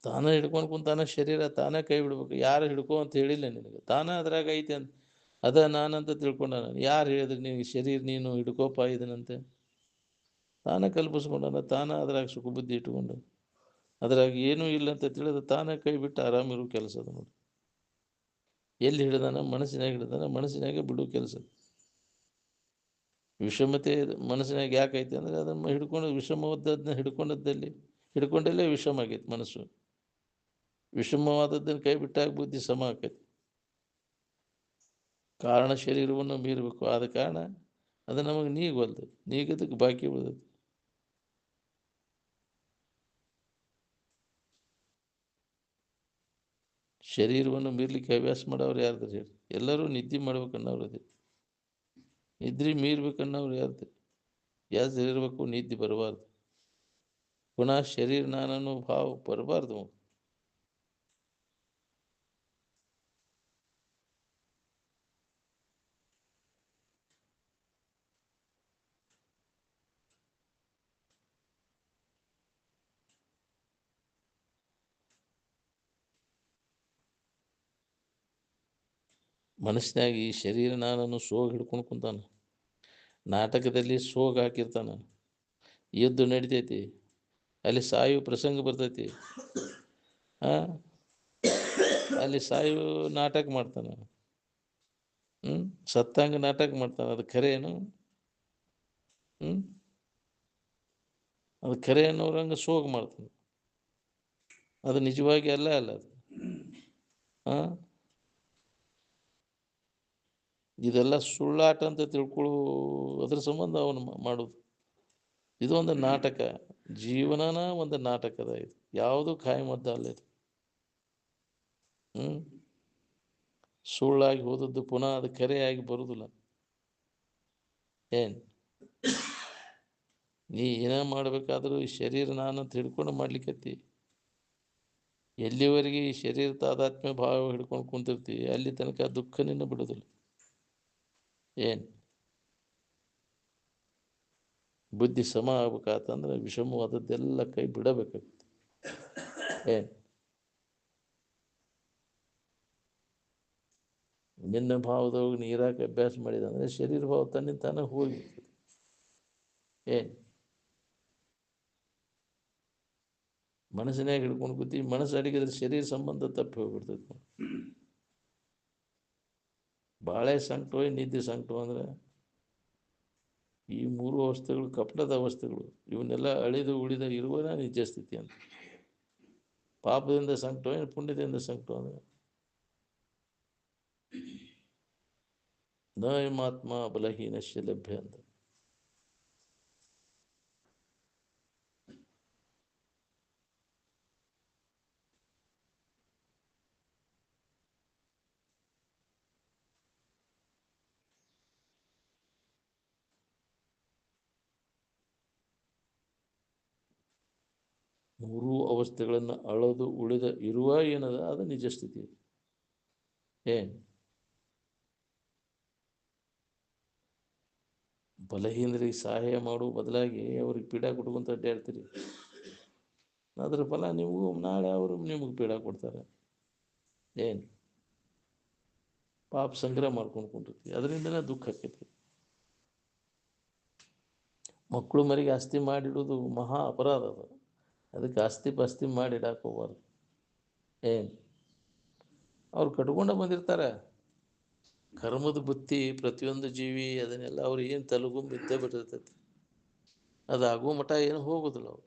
ತಾನೇ ಹಿಡ್ಕೊಂಡು ಕುಂತಾನ ಶರೀರ, ತಾನೇ ಕೈ ಬಿಡ್ಬೇಕು. ಯಾರು ಹಿಡ್ಕೊ ಅಂತ ಹೇಳಿಲ್ಲ ನಿನಗೆ, ತಾನೇ ಅದ್ರಾಗ ಐತೆ ಅಂತ ಅದ ನಾನಂತ ತಿಳ್ಕೊಂಡ. ಯಾರು ಹೇಳಿದ್ರಿ ನಿನಗೆ ಶರೀರ ನೀನು ಹಿಡ್ಕೋಪ ಇದನಂತೆ? ತಾನೇ ಕಲ್ಪಿಸ್ಕೊಂಡಾನ, ತಾನೇ ಅದ್ರಾಗ ಸುಖ ಬುದ್ಧಿ ಇಟ್ಕೊಂಡು ಅದ್ರಾಗ ಏನೂ ಇಲ್ಲ ಅಂತ ತಿಳಿದ ತಾನೇ ಕೈ ಬಿಟ್ಟು ಆರಾಮಿರೋ ಕೆಲಸ ಅದು ನೋಡಿ. ಎಲ್ಲಿ ಹಿಡ್ದಾನ? ಮನಸ್ಸಿನಾಗ ಹಿಡ್ದಾನ, ಮನಸ್ಸಿನಾಗೆ ಬಿಡು ಕೆಲಸ. ವಿಷಮತೆ ಮನಸ್ಸಿನಾಗ ಯಾಕೈತೆ ಅಂದ್ರೆ ಅದನ್ನು ಹಿಡ್ಕೊಂಡು ವಿಷಮವಾದದ್ದನ್ನ ಹಿಡ್ಕೊಂಡಲ್ಲೇ ವಿಷಮ ಆಗೈತೆ ಮನಸ್ಸು. ವಿಷಮವಾದದ್ದನ್ನು ಕೈ ಬಿಟ್ಟಾಗ ಬುದ್ಧಿ ಸಮ ಆಕೈತಿ. ಕಾರಣ ಶರೀರವನ್ನು ಮೀರಬೇಕು. ಆದ ಕಾರಣ ಅದು ನಮಗೆ ನೀಗವಲ್ದು, ನೀಗದಕ್ಕೆ ಬಾಕಿ ಉಳಿದೈತಿ. ಶರೀರವನ್ನು ಮೀರ್ಲಿಕ್ಕೆ ಹವ್ಯಾಸ ಮಾಡೋರು ಯಾರ್ದು ಹೇಳಿ? ಎಲ್ಲರೂ ನಿದ್ದೆ ಮಾಡ್ಬೇಕನ್ನೋರು ಅದೇ. ನಿದ್ರೆ ಮೀರ್ಬೇಕನ್ನೋರು ಯಾರ್ದು? ಯಾರು ಇರಬೇಕು, ನಿದ್ದೆ ಬರಬಾರ್ದು. ಪುನಃ ಶರೀರ ನಾನನ್ನು ಭಾವ ಬರಬಾರ್ದು. ಮನಸ್ಸಿನಾಗ ಈ ಶರೀರ ನಾನನ್ನು ಸೋಗ ಹಿಡ್ಕೊಂಡು ಕುಂತಾನ. ನಾಟಕದಲ್ಲಿ ಸೋಗ ಹಾಕಿರ್ತಾನ, ಯುದ್ಧ ನಡಿತೈತಿ, ಅಲ್ಲಿ ಸಾಯುವ ಪ್ರಸಂಗ ಬರ್ತೈತಿ, ಅಲ್ಲಿ ಸಾಯು ನಾಟಕ ಮಾಡ್ತಾನೆ. ಸತ್ತಂಗ ನಾಟಕ ಮಾಡ್ತಾನೆ. ಅದು ಖರೆ ಏನು? ಅದು ಖರೆ ಅನ್ನೋರಂಗೆ ಸೋಗ ಮಾಡ್ತಾನೆ. ಅದು ನಿಜವಾಗಿ ಅಲ್ಲ ಅದು. ಇದೆಲ್ಲ ಸುಳ್ಳಾಟ ಅಂತ ತಿಳ್ಕೊಳ್ಳು. ಅದ್ರ ಸಂಬಂಧ ಅವನು ಮಾಡೋದು. ಇದು ಒಂದು ನಾಟಕ. ಜೀವನನ ಒಂದು ನಾಟಕದ. ಇದು ಯಾವುದು ಖಾಯಮದ್ದ ಅಲ್ಲ. ಇದು ಸುಳ್ಳಾಗಿ ಹೋದದ್ದು ಪುನಃ ಅದು ಕರೆಯಾಗಿ ಬರುವುದಿಲ್ಲ. ಏನು ನೀ ಏನ ಮಾಡಬೇಕಾದ್ರೂ ಈ ಶರೀರ ನಾನು ಹಿಡ್ಕೊಂಡು ಮಾಡ್ಲಿಕ್ಕತ್ತಿ. ಎಲ್ಲಿವರೆಗೆ ಈ ಶರೀರ ತಾದಾತ್ಮ್ಯ ಭಾವ ಹಿಡ್ಕೊಂಡು ಕುಂತಿರ್ತೀವಿ ಅಲ್ಲಿ ತನಕ ದುಃಖ ನಿನ್ನ ಬಿಡೋದಿಲ್ಲ. ಏನು ಬುದ್ಧಿ ಸಮ ಆಗ್ಬೇಕಾತಂದ್ರೆ ವಿಷಮವಾದದ್ದೆಲ್ಲ ಕೈ ಬಿಡಬೇಕಾಗುತ್ತೆ. ಏನು ನಿನ್ನ ಭಾವದೊಳಗೆ ನೀರಾಕ ಅಭ್ಯಾಸ ಮಾಡಿದಂದ್ರೆ ಶರೀರ ಭಾವ ತನ್ನಿಂದ ತಾನೇ ಹೋಗ್ಬಿಡ್ತದೆ. ಏನು ಮನಸ್ಸಿನಾಗ ಹಿಡ್ಕೊಂಡು ಕೂತಿ ಮನಸ್ಸು ಅಡಿಗಿದ್ರೆ ಶರೀರ ಸಂಬಂಧ ತಪ್ಪಿ ಹೋಗ್ಬಿಡ್ತೈತೆ. ಬಾಳೆ ಸಂಕಟ ನಿದ್ದೆ ಸಂಕಟ ಅಂದ್ರೆ ಈ ಮೂರು ಅವಸ್ಥೆಗಳು ಕಪಟದ ಅವಸ್ಥೆಗಳು. ಇವನ್ನೆಲ್ಲ ಅಳಿದು ಉಳಿದ ಇರುವನ ನಿಜ ಸ್ಥಿತಿ ಅಂತ. ಪಾಪದಿಂದ ಸಂಕಟ ಪುಣ್ಯದಿಂದ ಸಂಕಟ ಅಂದ್ರೆ ನ ಮಾತ್ಮ ಬಲಹೀನಶ್ಯ ಲಭ್ಯ ಅಂತ. ಮೂರೂ ಅವಸ್ಥೆಗಳನ್ನು ಅಳದು ಉಳಿದ ಇರುವ ಏನದ ಅದು ನಿಜ ಸ್ಥಿತಿ. ಏನು ಬಲಹೀನರಿಗೆ ಸಹಾಯ ಮಾಡುವ ಬದಲಾಗಿ ಅವ್ರಿಗೆ ಪೀಡಾ ಕೊಟ್ಕೊಂತ ಅಡ್ಡಾಡ್ತೀರಿ. ಅದ್ರ ಫಲ ನೀವು ನಾಳೆ ಅವರು ನಿಮಗೆ ಪೀಡಾ ಕೊಡ್ತಾರೆ. ಏನು ಪಾಪ ಸಂಗ್ರಹ ಮಾಡ್ಕೊಂಡು ಕುಂಟಿರ್ತೀವಿ. ಅದರಿಂದನೇ ದುಃಖ ಆಕೈತಿ. ಮಕ್ಕಳು ಮರಿಗೆ ಆಸ್ತಿ ಮಾಡಿಡೋದು ಮಹಾ ಅಪರಾಧ ಅದು. ಅದಕ್ಕೆ ಆಸ್ತಿ ಪಾಸ್ತಿ ಮಾಡಿಡಾಕ ಹೋಗ್ಬಾರ್ದು. ಏನು ಅವ್ರು ಕಟ್ಕೊಂಡ ಬಂದಿರ್ತಾರೆ. ಕರ್ಮದ ಬುತ್ತಿ ಪ್ರತಿಯೊಂದು ಜೀವಿ ಅದನ್ನೆಲ್ಲ ಅವ್ರು ಏನು ತಲೆಗೂ ಬಿದ್ದೇ ಬಿಟ್ಟಿರ್ತೈತಿ. ಅದಾಗುವ ಮಠ ಏನು ಹೋಗೋದಿಲ್ಲ ಅವರು.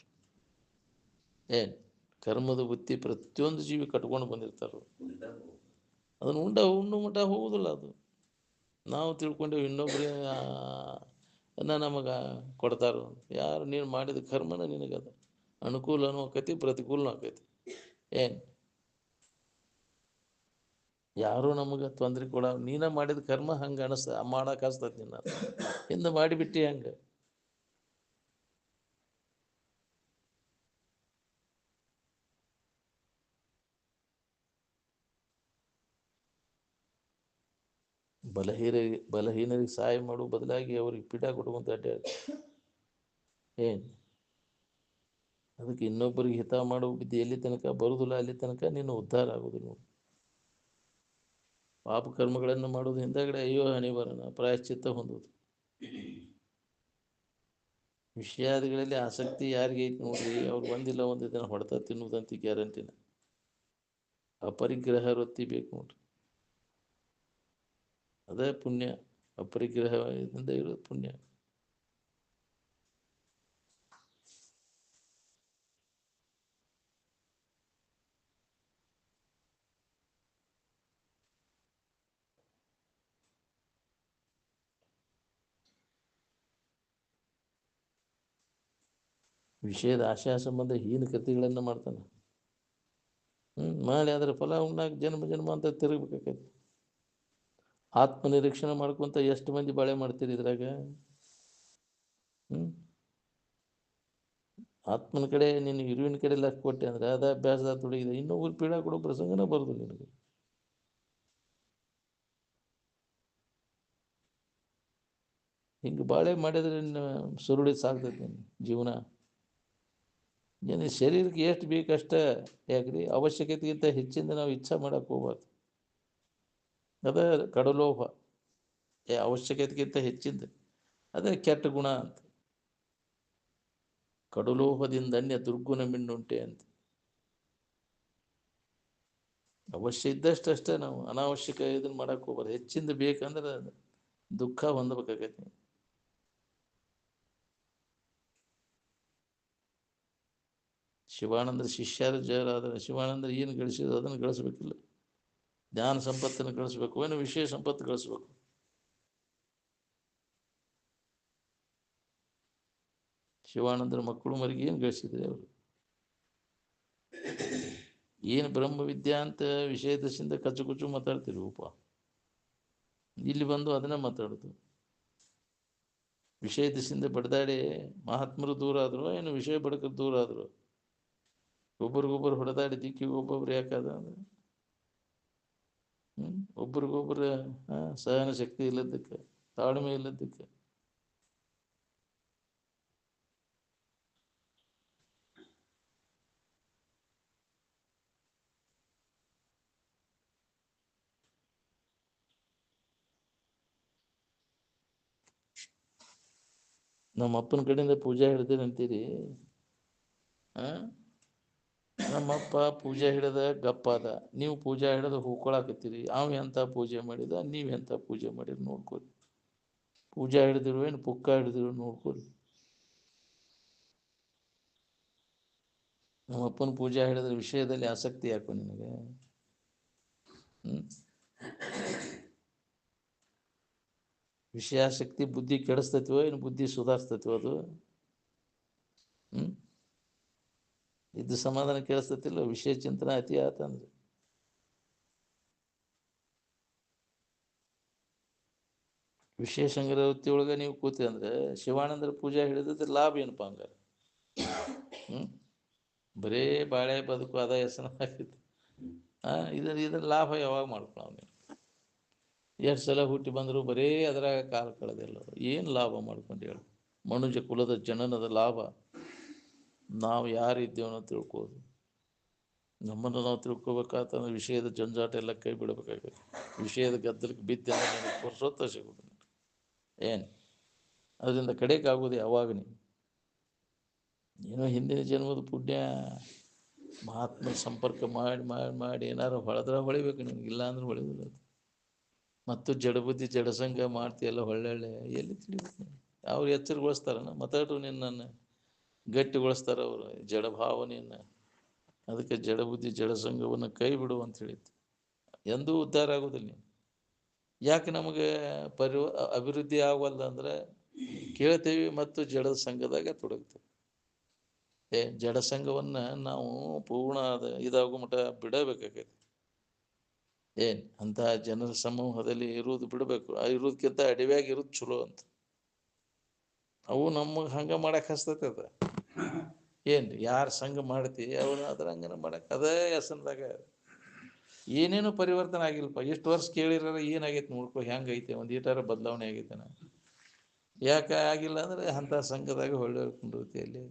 ಏನು ಕರ್ಮದ ಬುತ್ತಿ ಪ್ರತಿಯೊಂದು ಜೀವಿ ಕಟ್ಕೊಂಡು ಬಂದಿರ್ತಾರೆ. ಅದನ್ನು ಉಣ್ಣು ಮಠ ಹೋಗೋದಿಲ್ಲ ಅದು. ನಾವು ತಿಳ್ಕೊಂಡೇವು ಇನ್ನೊಬ್ಬರೇ ನಮಗೆ ಕೊಡ್ತಾರೋ. ಯಾರು ನೀನು ಮಾಡಿದ ಕರ್ಮನ ನಿನಗದ ಅನುಕೂಲನೂ ಆಕೈತಿ ಪ್ರತಿಕೂಲನೂ ಆಕೈತಿ. ಏನು ಯಾರೂ ನಮಗೆ ತೊಂದರೆ ಕೊಡ. ನೀನ ಮಾಡಿದ ಕರ್ಮ ಹಂಗೆ ಮಾಡಕ್ಕೆ ಅನಿಸ್ತದೆ. ನಿನ್ನ ಹಿಂದೆ ಮಾಡಿಬಿಟ್ಟು ಹಂಗೆ ಬಲಹೀನರಿಗೆ ಸಹಾಯ ಮಾಡುವ ಬದಲಾಗಿ ಅವ್ರಿಗೆ ಪೀಠ ಕೊಡುವಂತ ಅಡ್ಡಾಡ. ಏನು ಅದಕ್ಕೆ ಇನ್ನೊಬ್ಬರಿಗೆ ಹಿತ ಮಾಡುವ ಬುದ್ಧಿ ಎಲ್ಲಿ ತನಕ ಬರುವುದಿಲ್ಲ ಅಲ್ಲಿ ತನಕ ನೀನು ಉದ್ಧಾರ ಆಗೋದಿಲ್ಲ. ಪಾಪ ಕರ್ಮಗಳನ್ನು ಮಾಡೋದು ಹಿಂದಗಡೆ ಅಯ್ಯೋ ಹಣಿ ಬರೋಣ ಪ್ರಾಯಶ್ಚಿತ್ತ ಹೊಂದುವುದು. ವಿಷಯಾದಿಗಳಲ್ಲಿ ಆಸಕ್ತಿ ಯಾರಿಗೆ ಐತಿ ನೋಡ್ರಿ, ಅವ್ರು ಒಂದಿಲ್ಲ ಒಂದು ದಿನ ಹೊಡೆತ ತಿನ್ನುವುದಂತ ಗ್ಯಾರಂಟಿನ. ಅಪರಿಗ್ರಹ ವೃತ್ತಿ ಬೇಕು ನೋಡ್ರಿ. ಅದೇ ಪುಣ್ಯ. ಅಪರಿಗ್ರಹದಿಂದ ಇರೋದು ಪುಣ್ಯ. ವಿಷಯದ ಆಶಾ ಸಂಬಂಧ ಹೀನ ಕೃತಿಗಳನ್ನು ಮಾಡ್ತಾನೆ. ಮಾಡಿ ಅದರ ಫಲ ಉಣ್ಣಾಕ ಜನ್ಮ ಜನ್ಮ ಅಂತ ತಿರುಗಬೇಕಾಗೈತಿ. ಆತ್ಮನಿರೀಕ್ಷಣೆ ಮಾಡ್ಕೊಂತ ಎಷ್ಟು ಮಂದಿ ಬಾಳೆ ಮಾಡ್ತೀರಿ ಇದ್ರಾಗ. ಆತ್ಮನ ಕಡೆ ನಿನ್ನ ಇರುವಿನ ಕಡೆ ಲಕ್ಷ ಕೊಟ್ಟೆ ಅಂದ್ರೆ ಅದ ಅಭ್ಯಾಸದ ತೊಡಗಿದೆ, ಇನ್ನೊಬ್ಬರು ಪೀಡ ಕೊಡೋ ಪ್ರಸಂಗನ ಬರೋದು ನಿನಗೆ. ಹಿಂಗೆ ಬಾಳೆ ಮಾಡಿದ್ರೆ ಸುರುಳಿ ಸಾಗ್ತೈತಿ ನಿನ್ನ ಜೀವನ. ನಿನ್ನ ಶರೀರಕ್ಕೆ ಎಷ್ಟು ಬೇಕಷ್ಟ ಯಾಕ್ರಿ, ಅವಶ್ಯಕತೆಗಿಂತ ಹೆಚ್ಚಿಂದ ನಾವು ಇಚ್ಛೆ ಮಾಡಕ್ಕೆ ಹೋಗ್ಬಾರ್ದು. ಅದ ಕಡಲೋಹ, ಅವಶ್ಯಕತೆಗಿಂತ ಹೆಚ್ಚಿಂದ ಅದೇ ಕೆಟ್ಟ ಗುಣ ಅಂತ. ಕಡುಲೋಹದಿಂದ ಅನ್ಯ ದುರ್ಗುಣ ಮಿನ್ನುಂಟೆ ಅಂತ. ಅವಶ್ಯ ಇದ್ದಷ್ಟು ಅಷ್ಟೇ ನಾವು, ಅನಾವಶ್ಯಕ ಇದನ್ನ ಮಾಡಕ್ಕೆ ಹೋಗ್ಬಾರ್ದು. ಹೆಚ್ಚಿಂದ ಬೇಕಂದ್ರೆ ದುಃಖ ಹೊಂದಬೇಕಾಗೈತಿ. ಶಿವಾನಂದ್ರ ಶಿಷ್ಯರ ಜಯರಾದರೆ ಶಿವಾನಂದ್ರ ಏನು ಗಳಿಸಿದ್ರು ಅದನ್ನು ಗಳಿಸ್ಬೇಕಿಲ್ಲ. ಜ್ಞಾನ ಸಂಪತ್ತನ್ನು ಗಳಿಸ್ಬೇಕು, ಏನು ವಿಷಯ ಸಂಪತ್ತು ಗಳಿಸ್ಬೇಕು. ಶಿವಾನಂದರ ಮಕ್ಕಳು ಮರಿಗೆ ಏನು ಗಳಿಸಿದ್ರೆ ಅವರು? ಏನು ಬ್ರಹ್ಮವಿದ್ಯಾ ಅಂತ ವಿಷಯ ದಶಿಂದ ಕಚ್ಚು ಕುಚ್ಚು ಮಾತಾಡ್ತೀರಿ ಉಪ, ಇಲ್ಲಿ ಬಂದು ಅದನ್ನೇ ಮಾತಾಡೋದು. ವಿಷಯ ದಶಿಂದ ಬಡ್ದಾಡಿ ಮಹಾತ್ಮರು ದೂರ ಆದರು, ಏನು ವಿಷಯ ಬಡಕರು ದೂರ ಆದರು. ಒಬ್ರಿಗೊಬ್ಬರು ಹೊಡೆದಾಡಿ ದಿಕ್ಕಿಗೆ ಒಬ್ಬೊಬ್ರು ಯಾಕಾದ ಅಂದ್ರೆ ಒಬ್ರಿಗೊಬ್ಬರು ಸಹನ ಶಕ್ತಿ ಇಲ್ಲದಕ್ಕೆ, ತಾಳ್ಮೆ ಇಲ್ಲದಕ್ಕೆ. ನಮ್ಮ ಅಪ್ಪನ ಕಡೆಯಿಂದ ಪೂಜೆ ಹಿಡ್ದೇನೆ ಅಂತೀರಿ. ನಮ್ಮಪ್ಪ ಪೂಜೆ ಹಿಡಿದ ಗಪ್ಪಾದ, ನೀವು ಪೂಜೆ ಹಿಡಿದು ಹೂಕೊಳಕತ್ತೀರಿ. ಅವ ಎಂಥ ಪೂಜೆ ಮಾಡಿದ, ನೀವು ಎಂಥ ಪೂಜೆ ಮಾಡಿರಿ ನೋಡ್ಕೊರಿ. ಪೂಜೆ ಹಿಡಿದಿರು ಏನು ಪುಕ್ಕ ಹಿಡಿದಿರು ನೋಡ್ಕೊರಿ. ನಮ್ಮಪ್ಪನ ಪೂಜೆ ಹಿಡಿದ್ರ ವಿಷಯದಲ್ಲಿ ಆಸಕ್ತಿ ಯಾಕೋ ನಿನಗೆ? ವಿಷಯಾಸಕ್ತಿ ಬುದ್ಧಿ ಕೆಡಿಸ್ತೈತಿವೋ ಏನು ಬುದ್ಧಿ ಸುಧಾರಿಸ್ತೈತಿವೋ ಅದು? ಇದು ಸಮಾಧಾನ ಕೇಳಿಸ್ತತಿಲ್ಲ ವಿಷಯ ಚಿಂತನೆ ಅತಿ ಆತಂದ್ರೆ. ವಿಷಯ ಸಂಗ್ರಹತಿ ಒಳಗೆ ನೀವು ಕೂತಿ ಅಂದ್ರೆ ಶಿವಾನಂದರ ಪೂಜೆ ಹಿಡಿದ್ರೆ ಲಾಭ ಏನಪ್ಪ ಹಂಗಾರೆ? ಬರೇ ಬಾಳೆ ಬದುಕು ಅದ ಹೆಸರು ಹಾಕಿತ್ತು. ಇದ್ರ ಲಾಭ ಯಾವಾಗ ಮಾಡ್ಕೊಳ್ಳೋ ನೀವು? ಎಷ್ಟು ಸಲ ಹುಟ್ಟಿ ಬಂದರು ಬರೇ ಅದರಾಗ ಕಾಲ ಕಳೆದಿಲ್ಲ. ಏನು ಲಾಭ ಮಾಡ್ಕೊಂಡು ಹೇಳು? ಮನುಜ ಕುಲದ ಜನನದ ಲಾಭ ನಾವು ಯಾರಿದ್ದೇವೋ ಅನ್ನೋ ತಿಳ್ಕೋದು. ನಮ್ಮನ್ನು ನಾವು ತಿಳ್ಕೊಬೇಕಾತಂದ್ರೆ ವಿಷಯದ ಜಂಜಾಟ ಎಲ್ಲ ಕೈ ಬಿಡಬೇಕಾಗತ್ತೆ. ವಿಷಯದ ಗದ್ದಲಕ್ಕೆ ಬಿದ್ದೆ ಅಂದ್ರೆ ನನಗೆ ಪುರುಷೋತ್ತ ಸಿಗೋದು ಏನು? ಅದರಿಂದ ಕಡೆಗಾಗೋದು ಯಾವಾಗ ನೀವು ಏನೋ ಹಿಂದಿನ ಜನ್ಮದ ಪುಣ್ಯ ಮಹಾತ್ಮ ಸಂಪರ್ಕ ಮಾಡಿ ಮಾಡಿ ಮಾಡಿ ಏನಾರು ಹೊಳೆದ್ರೆ ಹೊಳಿಬೇಕು ನಿಮ್ಗೆ, ಇಲ್ಲ ಅಂದ್ರೆ ಹೊಳೆಯೋದಿಲ್ಲ ಅದು. ಮತ್ತು ಜಡಬುದ್ಧಿ ಜಡಸಂಗ ಮಾಡ್ತೀಯಲ್ಲ ಹೊಳ್ಳೆ ಎಲ್ಲಿ ತಿಳಿಬೇಕು? ಅವ್ರು ಎಚ್ಚರಗೊಳಿಸ್ತಾರನ ಮಾತಾಡ್ರು ನಿನ್ನನ್ನು ಗಟ್ಟಿಗೊಳಿಸ್ತಾರೆ ಅವರು ಜಡಭಾವನೆಯನ್ನು. ಅದಕ್ಕೆ ಜಡಬುದ್ಧಿ ಜಡಸಂಗವನ್ನು ಕೈ ಬಿಡು ಅಂತ ಹೇಳಿತ್ತು. ಎಂದೂ ಉದ್ಧಾರ ಆಗೋದಿಲ್ಲ ನೀವು. ಯಾಕೆ ನಮಗೆ ಅಭಿವೃದ್ಧಿ ಆಗವಲ್ಲ ಅಂದ್ರೆ ಕೇಳ್ತೇವೆ ಮತ್ತು ಜಡದ ಸಂಘದಾಗ ತೊಡಗ್ತೇವೆ. ಜಡ ಸಂಘವನ್ನು ನಾವು ಪೂರ್ಣ ಇದಾಗೋ ಮಟ್ಟ ಬಿಡಬೇಕಾಗೈತಿ. ಅಂತಹ ಜನರ ಸಮೂಹದಲ್ಲಿ ಇರುವುದು ಬಿಡಬೇಕು. ಇರೋದಕ್ಕಿಂತ ಅಡವ್ಯಾಗಿ ಇರೋದು ಚಲೋ ಅಂತ. ಅವು ನಮಗೆ ಹಂಗೆ ಮಾಡಕ್ಕೆ ಹಸ್ತೈತೆ ಅದ. ಯಾರು ಸಂಘ ಮಾಡ್ತಿ ಅವ್ರು ಅದ್ರ ಹಂಗನ ಮಾಡಕ್ಕೆ ಅದೇ ಹೆಸನ್ದಾಗ ಏನೇನು ಪರಿವರ್ತನೆ ಆಗಿಲ್ಲಪ್ಪ. ಎಷ್ಟು ವರ್ಷ ಕೇಳಿರ ಏನಾಗೈತೆ ನೋಡ್ಕೊ, ಹೆಂಗೈತೆ ಒಂದು ಈಟಾರ ಬದಲಾವಣೆ ಆಗೈತೆ. ಯಾಕೆ ಆಗಿಲ್ಲ ಅಂದ್ರೆ ಅಂಥ ಸಂಘದಾಗ ಹೊಳ್ಳಿಕೊಂಡಿರುತ್ತೆ. ಅಲ್ಲಿ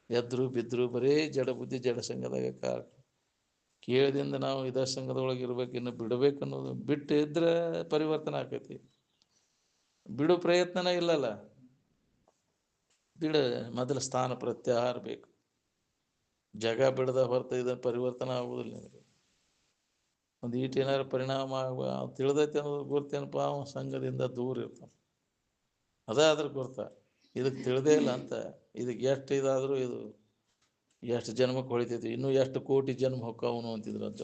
ಎದ್ರು ಬಿದ್ರು ಬರೇ ಜಡ ಬುದ್ಧಿ ಜಡ ಸಂಘದಾಗ ಕೇಳದಿಂದ ನಾವು ಇದೇ ಸಂಘದೊಳಗೆ ಇರ್ಬೇಕು, ಇನ್ನು ಬಿಡಬೇಕನ್ನೋದು. ಬಿಟ್ಟು ಇದ್ರೆ ಪರಿವರ್ತನೆ ಆಕೈತಿ. ಬಿಡು ಪ್ರಯತ್ನನ ಇಲ್ಲಲ್ಲ. ಬಿಡ ಮೊದಲ ಸ್ಥಾನ ಪ್ರತ್ಯಾಹಾರ ಬೇಕು. ಜಗ ಬಿಡದ ಹೊರತು ಇದನ್ನು ಪರಿವರ್ತನೆ ಆಗುವುದಿಲ್ಲ ನಿನಗೆ. ಒಂದು ಏನಾರು ಪರಿಣಾಮ ತಿಳಿದೈತೆ ಅನ್ನೋದು ಗುರ್ತೇನಪ್ಪ, ಅವನ ಸಂಘದಿಂದ ದೂರ ಇರ್ತಾನೆ. ಅದೇ ಅದ್ರ ಗುರ್ತ. ಇದಕ್ಕೆ ತಿಳಿದೇ ಇಲ್ಲ ಅಂತ ಇದಕ್ಕೆ ಎಷ್ಟು ಇದಾದರೂ ಇದು ಎಷ್ಟು ಜನ್ಮಕ್ಕೆ ಹೊಳಿತೈತಿ, ಇನ್ನೂ ಎಷ್ಟು ಕೋಟಿ ಜನ್ಮ ಹೊಕ್ಕವನು ಅಂತಿದ್ರು ಅಂತ.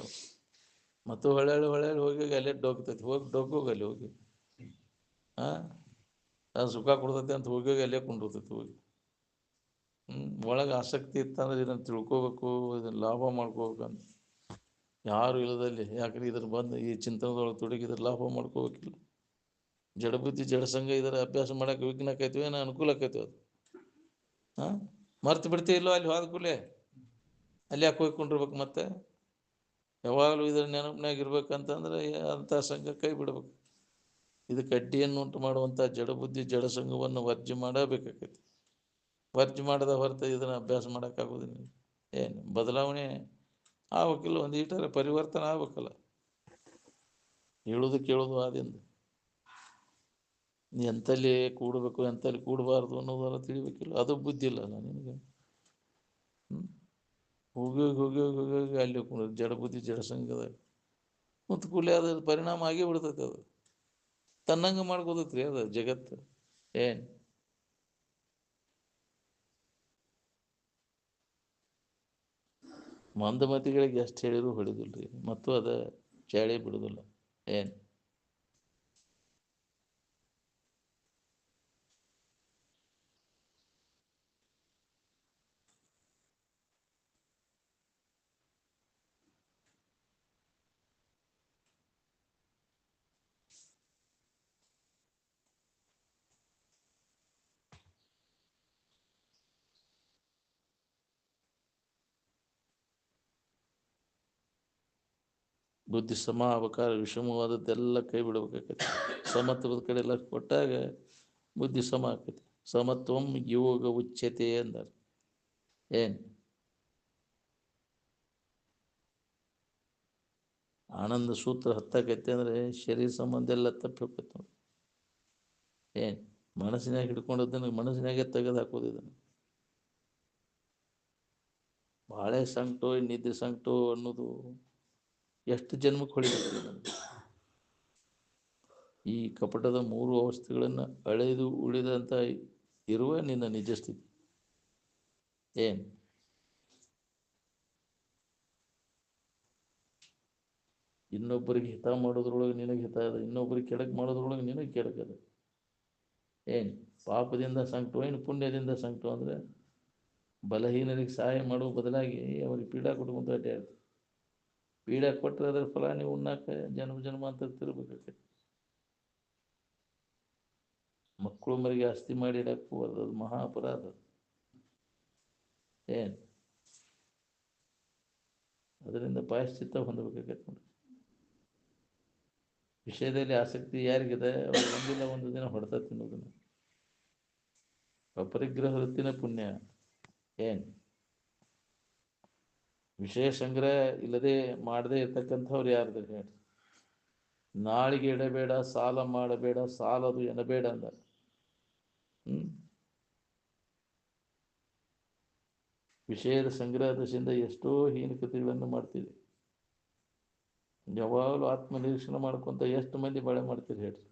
ಮತ್ತು ಹೊಳ್ಳಿ ಹೋಗಿ ಅಲ್ಲೇ ಡೊಗ್ತೈತಿ. ಹೋಗಿ ಡೊಗ್ಗೋಗಲ್ಲಿ ಹೋಗಿ ಅದು ಸುಖ ಕೊಡ್ತೈತಿ ಅಂತ ಹೋಗಿ ಅಲ್ಲೇ ಕೊಂಡಿರ್ತೈತಿ ಹೋಗಿ. ಒಳಗೆ ಆಸಕ್ತಿ ಇತ್ತಂದ್ರೆ ಇದನ್ನು ತಿಳ್ಕೋಬೇಕು, ಇದನ್ನು ಲಾಭ ಮಾಡ್ಕೋಬೇಕಂತ ಯಾರು ಇಲ್ಲದಲ್ಲಿ. ಯಾಕಂದ್ರೆ ಇದ್ರ ಬಂದು ಈ ಚಿಂತನದೊಳಗೆ ತೊಡಗಿ ಇದ್ರ ಲಾಭ ಮಾಡ್ಕೋಬೇಕಿಲ್ಲ. ಜಡಬುದ್ಧಿ ಜಡಸಂಗ ಇದರ ಅಭ್ಯಾಸ ಮಾಡೋಕೆ ವಿಘ್ನ ಆಕೈತಿವಿ, ಏನೋ ಅನುಕೂಲ ಆಕೈತಿ ಅದು. ಮರ್ತು ಬಿಡ್ತೀವಿಲ್ಲೋ ಅಲ್ಲಿ ಹೋದ ಕೂಡಲೇ ಅಲ್ಲಿ ಯಾಕೆ ಹೋಗ್ಕೊಂಡಿರ್ಬೇಕು ಮತ್ತೆ ಯಾವಾಗಲೂ ಇದ್ರ ನೆನಪಿನಾಗ ಇರ್ಬೇಕಂತಂದ್ರೆ ಅಂಥ ಸಂಘ ಕೈ ಬಿಡ್ಬೇಕು. ಇದಕ್ಕೆ ಅಡ್ಡಿಯನ್ನು ಉಂಟು ಮಾಡುವಂಥ ಜಡಬುದ್ಧಿ ಜಡಸಂಘವನ್ನು ವರ್ಜ್ಯ ಮಾಡಬೇಕಾಗೈತಿ. ವರ್ಜ್ಯ ಮಾಡದ ಹೊರತು ಇದನ್ನು ಅಭ್ಯಾಸ ಮಾಡೋಕ್ಕಾಗೋದಿಲ್ಲ. ಏನು ಬದಲಾವಣೆ ಆಗ್ಬೇಕಿಲ್ಲ, ಒಂದು ಈಟರ ಪರಿವರ್ತನೆ ಆಗ್ಬೇಕಲ್ಲ. ಹೇಳೋದು ಕೇಳೋದು ಆದಿಂದ ಎಂತಲ್ಲಿ ಕೂಡಬೇಕು ಎಂತಲ್ಲಿ ಕೂಡಬಾರ್ದು ಅನ್ನೋದೆಲ್ಲ ತಿಳಿಬೇಕಿಲ್ಲ. ಅದು ಬುದ್ಧಿ ಇಲ್ಲಲ್ಲ ನಿನಗೆ. ಹೋಗಿ ಹೋಗಿ ಹೋಗಿ ಅಲ್ಲಿ ಜಡಬುದ್ಧಿ ಜಡಸಂಘದಾಗ ಮತ್ತು ಕೂಡಲೇ ಅದ್ರ ಪರಿಣಾಮ ಆಗೇ ಬಿಡ್ತೈತೆ. ಅದು ತನ್ನಂಗೆ ಮಾಡ್ಕೋದೈತ್ರಿ ಅದು ಜಗತ್ತು. ಏನು ಮಂದಮತಿಗಳಿಗೆ ಎಷ್ಟು ಹೇಳಿದ್ರು ಹೊಡಿದಿಲ್ರಿ, ಮತ್ತು ಅದ ಚಾಳಿ ಬಿಡುದಿಲ್ಲ. ಏನು ಬುದ್ಧಿ ಸಮ ಆಗ್ಬೇಕಾದ್ರೆ ವಿಷಮವಾದದ್ದೆಲ್ಲ ಕೈ ಬಿಡ್ಬೇಕಾಗತ್ತೆ. ಸಮತ್ವದ ಕಡೆ ಎಲ್ಲ ಕೊಟ್ಟಾಗ ಬುದ್ಧಿ ಸಮ ಆಕೈತಿ. ಸಮತ್ವಂ ಯೋಗ ಉಚ್ಯತೆ ಅಂದಾರ. ಏನು ಆನಂದ ಸೂತ್ರ ಹತ್ತಾಕೈತಿ ಅಂದರೆ ಶರೀರ ಸಂಬಂಧ ಎಲ್ಲ ತಪ್ಪಿ ಹೋಗ್ತೈತೆ ನೋಡಿ. ಏನು ಮನಸ್ಸಿನಾಗ ಹಿಡ್ಕೊಂಡದನ್ನು ಮನಸ್ಸಿನಾಗೆ ತೆಗೆದು ಹಾಕೋದು. ಇದನ್ನು ಬಾಳೆ ಸಂಕಟೋ ನಿದ್ದೆ ಸಂಕಟೋ ಅನ್ನೋದು ಎಷ್ಟು ಜನ್ಮಕ್ಕೆ ಹೊಳಿಬೇಕು. ಈ ಕಪಟದ ಮೂರು ಅವಸ್ಥೆಗಳನ್ನು ಅಳೆದು ಉಳಿದಂಥ ಇರುವ ನಿನ್ನ ನಿಜ ಸ್ಥಿತಿ. ಏನು ಇನ್ನೊಬ್ಬರಿಗೆ ಹಿತ ಮಾಡೋದ್ರೊಳಗೆ ನಿನಗೆ ಹಿತ ಅದ, ಇನ್ನೊಬ್ಬರಿಗೆ ಕೆಡಕ್ ಮಾಡೋದ್ರೊಳಗೆ ನಿನಗೆ ಕೆಡಕದ. ಏನು ಪಾಪದಿಂದ ಸಂಕಟ ಏನು ಪುಣ್ಯದಿಂದ ಸಂಕಟ ಅಂದರೆ ಬಲಹೀನರಿಗೆ ಸಹಾಯ ಮಾಡುವ ಬದಲಾಗಿ ಅವ್ರಿಗೆ ಪೀಡಾ ಕೊಟ್ಕೊಂತ ಅಡ್ಡಾಡ್ತೀವಿ. ಪೀಡಾ ಕೊಟ್ಟರೆ ಅದರ ಫಲ ನೀವು ಉಣ್ಣಾಕ ಜನ್ಮ ಜನ್ಮ ಅಂತ ತಿರ್ಬೇಕಾಗತ್ತೆ. ಮಕ್ಕಳು ಮರಿಗೆ ಆಸ್ತಿ ಮಾಡಿ ಇಡಕ್ಕೆ ಹೋಗೋದು ಅದು ಮಹಾ ಅಪರಾಧ. ಏನು ಅದರಿಂದ ಪಾಯಶ್ಚಿತ್ತ ಹೊಂದಬೇಕಾಗತ್ತೆ ನೋಡಿ. ವಿಷಯದಲ್ಲಿ ಆಸಕ್ತಿ ಯಾರಿಗಿದೆ ಅವ್ರು ಒಂದಿಲ್ಲ ಒಂದು ದಿನ ಹೊಡೆತ ತಿನ್ನೋದನ್ನು. ಅಪರಿಗ್ರಹ ವೃತ್ತಿನ ಪುಣ್ಯ. ಏನು ವಿಷಯ ಸಂಗ್ರಹ ಇಲ್ಲದೆ ಮಾಡದೇ ಇರ್ತಕ್ಕಂಥವ್ರು ಯಾರ್ದು ಹೇಳಿ. ನಾಳಿಗೆ ಇಡಬೇಡ, ಸಾಲ ಮಾಡಬೇಡ, ಸಾಲದು ಎನ್ನಬೇಡ ಅಂದ. ವಿಷಯದ ಸಂಗ್ರಹದಿಂದ ಎಷ್ಟೋ ಹೀನಕತೆಗಳನ್ನು ಮಾಡ್ತೀವಿ. ಯಾವಾಗಲೂ ಆತ್ಮನಿರೀಕ್ಷಣೆ ಮಾಡ್ಕೊಂತ ಎಷ್ಟು ಮಂದಿ ಬಾಳೆ ಮಾಡ್ತೀರಿ ಹೇಳ್ರಿ.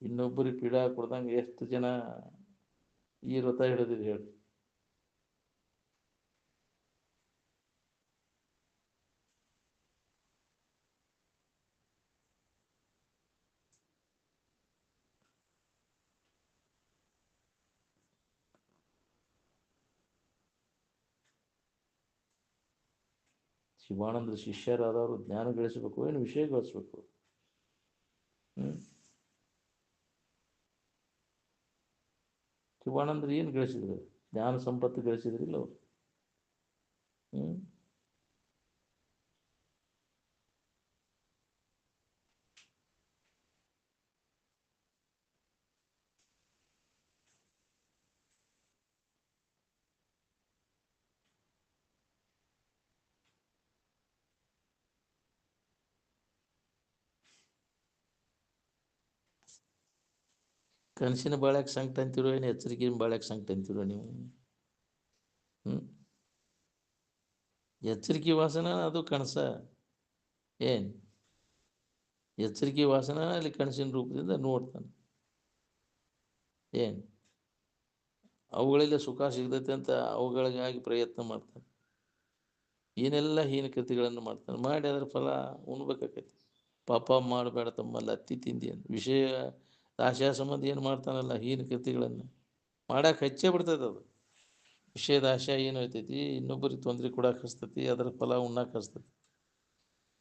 ಇನ್ನೊಬ್ಬರಿಗೆ ಪೀಡಾ ಕೊಡ್ದಂಗೆ ಎಷ್ಟು ಜನ ಈ ವ್ರತ ಹಿಡಿದಿರಿ ಹೇಳ್ರಿ. ಶಿವಾನಂದ ಶಿಷ್ಯರಾದವರು ಜ್ಞಾನ ಗಳಿಸಬೇಕು ಏನು ವಿಷಯ ಗಳಿಸ್ಬೇಕು? ಶಿವಾನಂದರು ಏನು ಗಳಿಸಿದ್ರು? ಜ್ಞಾನ ಸಂಪತ್ತು ಗಳಿಸಿದ್ರಿಲ್ಲ ಅವರು. ಕನಸಿನ ಬಾಳ್ಯಾಕೆ ಸಂಕಟ ಅಂತಿರೋ ಏನು ಎಚ್ಚರಿಕೆಯ ಬಾಳ್ಯಾಕೆ ಸಂಕಟ ಅಂತಿರೋ ನೀವು? ಎಚ್ಚರಿಕೆ ವಾಸನ ಅದು ಕನಸ. ಏನು ಎಚ್ಚರಿಕೆ ವಾಸನ ಅಲ್ಲಿ ಕನಸಿನ ರೂಪದಿಂದ ನೋಡ್ತಾನೆ. ಏನು ಅವುಗಳಲ್ಲಿ ಸುಖ ಸಿಗ್ತೈತೆ ಅಂತ ಅವುಗಳಿಗಾಗಿ ಪ್ರಯತ್ನ ಮಾಡ್ತಾನೆ. ಏನೆಲ್ಲ ಹೀನಕೃತಿಗಳನ್ನು ಮಾಡ್ತಾನೆ. ಮಾಡಿ ಅದರ ಫಲ ಉಣ್ಬೇಕಾಕೈತಿ. ಪಾಪ ಮಾಡಬೇಡ ತಮ್ಮಲ್ಲ ಅತ್ತಿ ತಿಂದಿ ಅಂತ ವಿಷಯ ಆಶಾ ಸಂಬಂಧ ಏನು ಮಾಡ್ತಾನಲ್ಲ ಹೀನಕೃತಿಗಳನ್ನು ಮಾಡಕ್ಕೆ ಹಚ್ಚೇ ಬಿಡ್ತೈತೆ. ಅದು ವಿಷಯದ ಆಶಯ ಏನು ಐತೈತಿ, ಇನ್ನೊಬ್ಬರಿಗೆ ತೊಂದರೆ ಕೊಡಕ್ಕೆ ಹಚ್ತೈತಿ, ಅದರ ಫಲ ಉಣ್ಣಕ್ಕೆ ಹಚ್ತೈತಿ.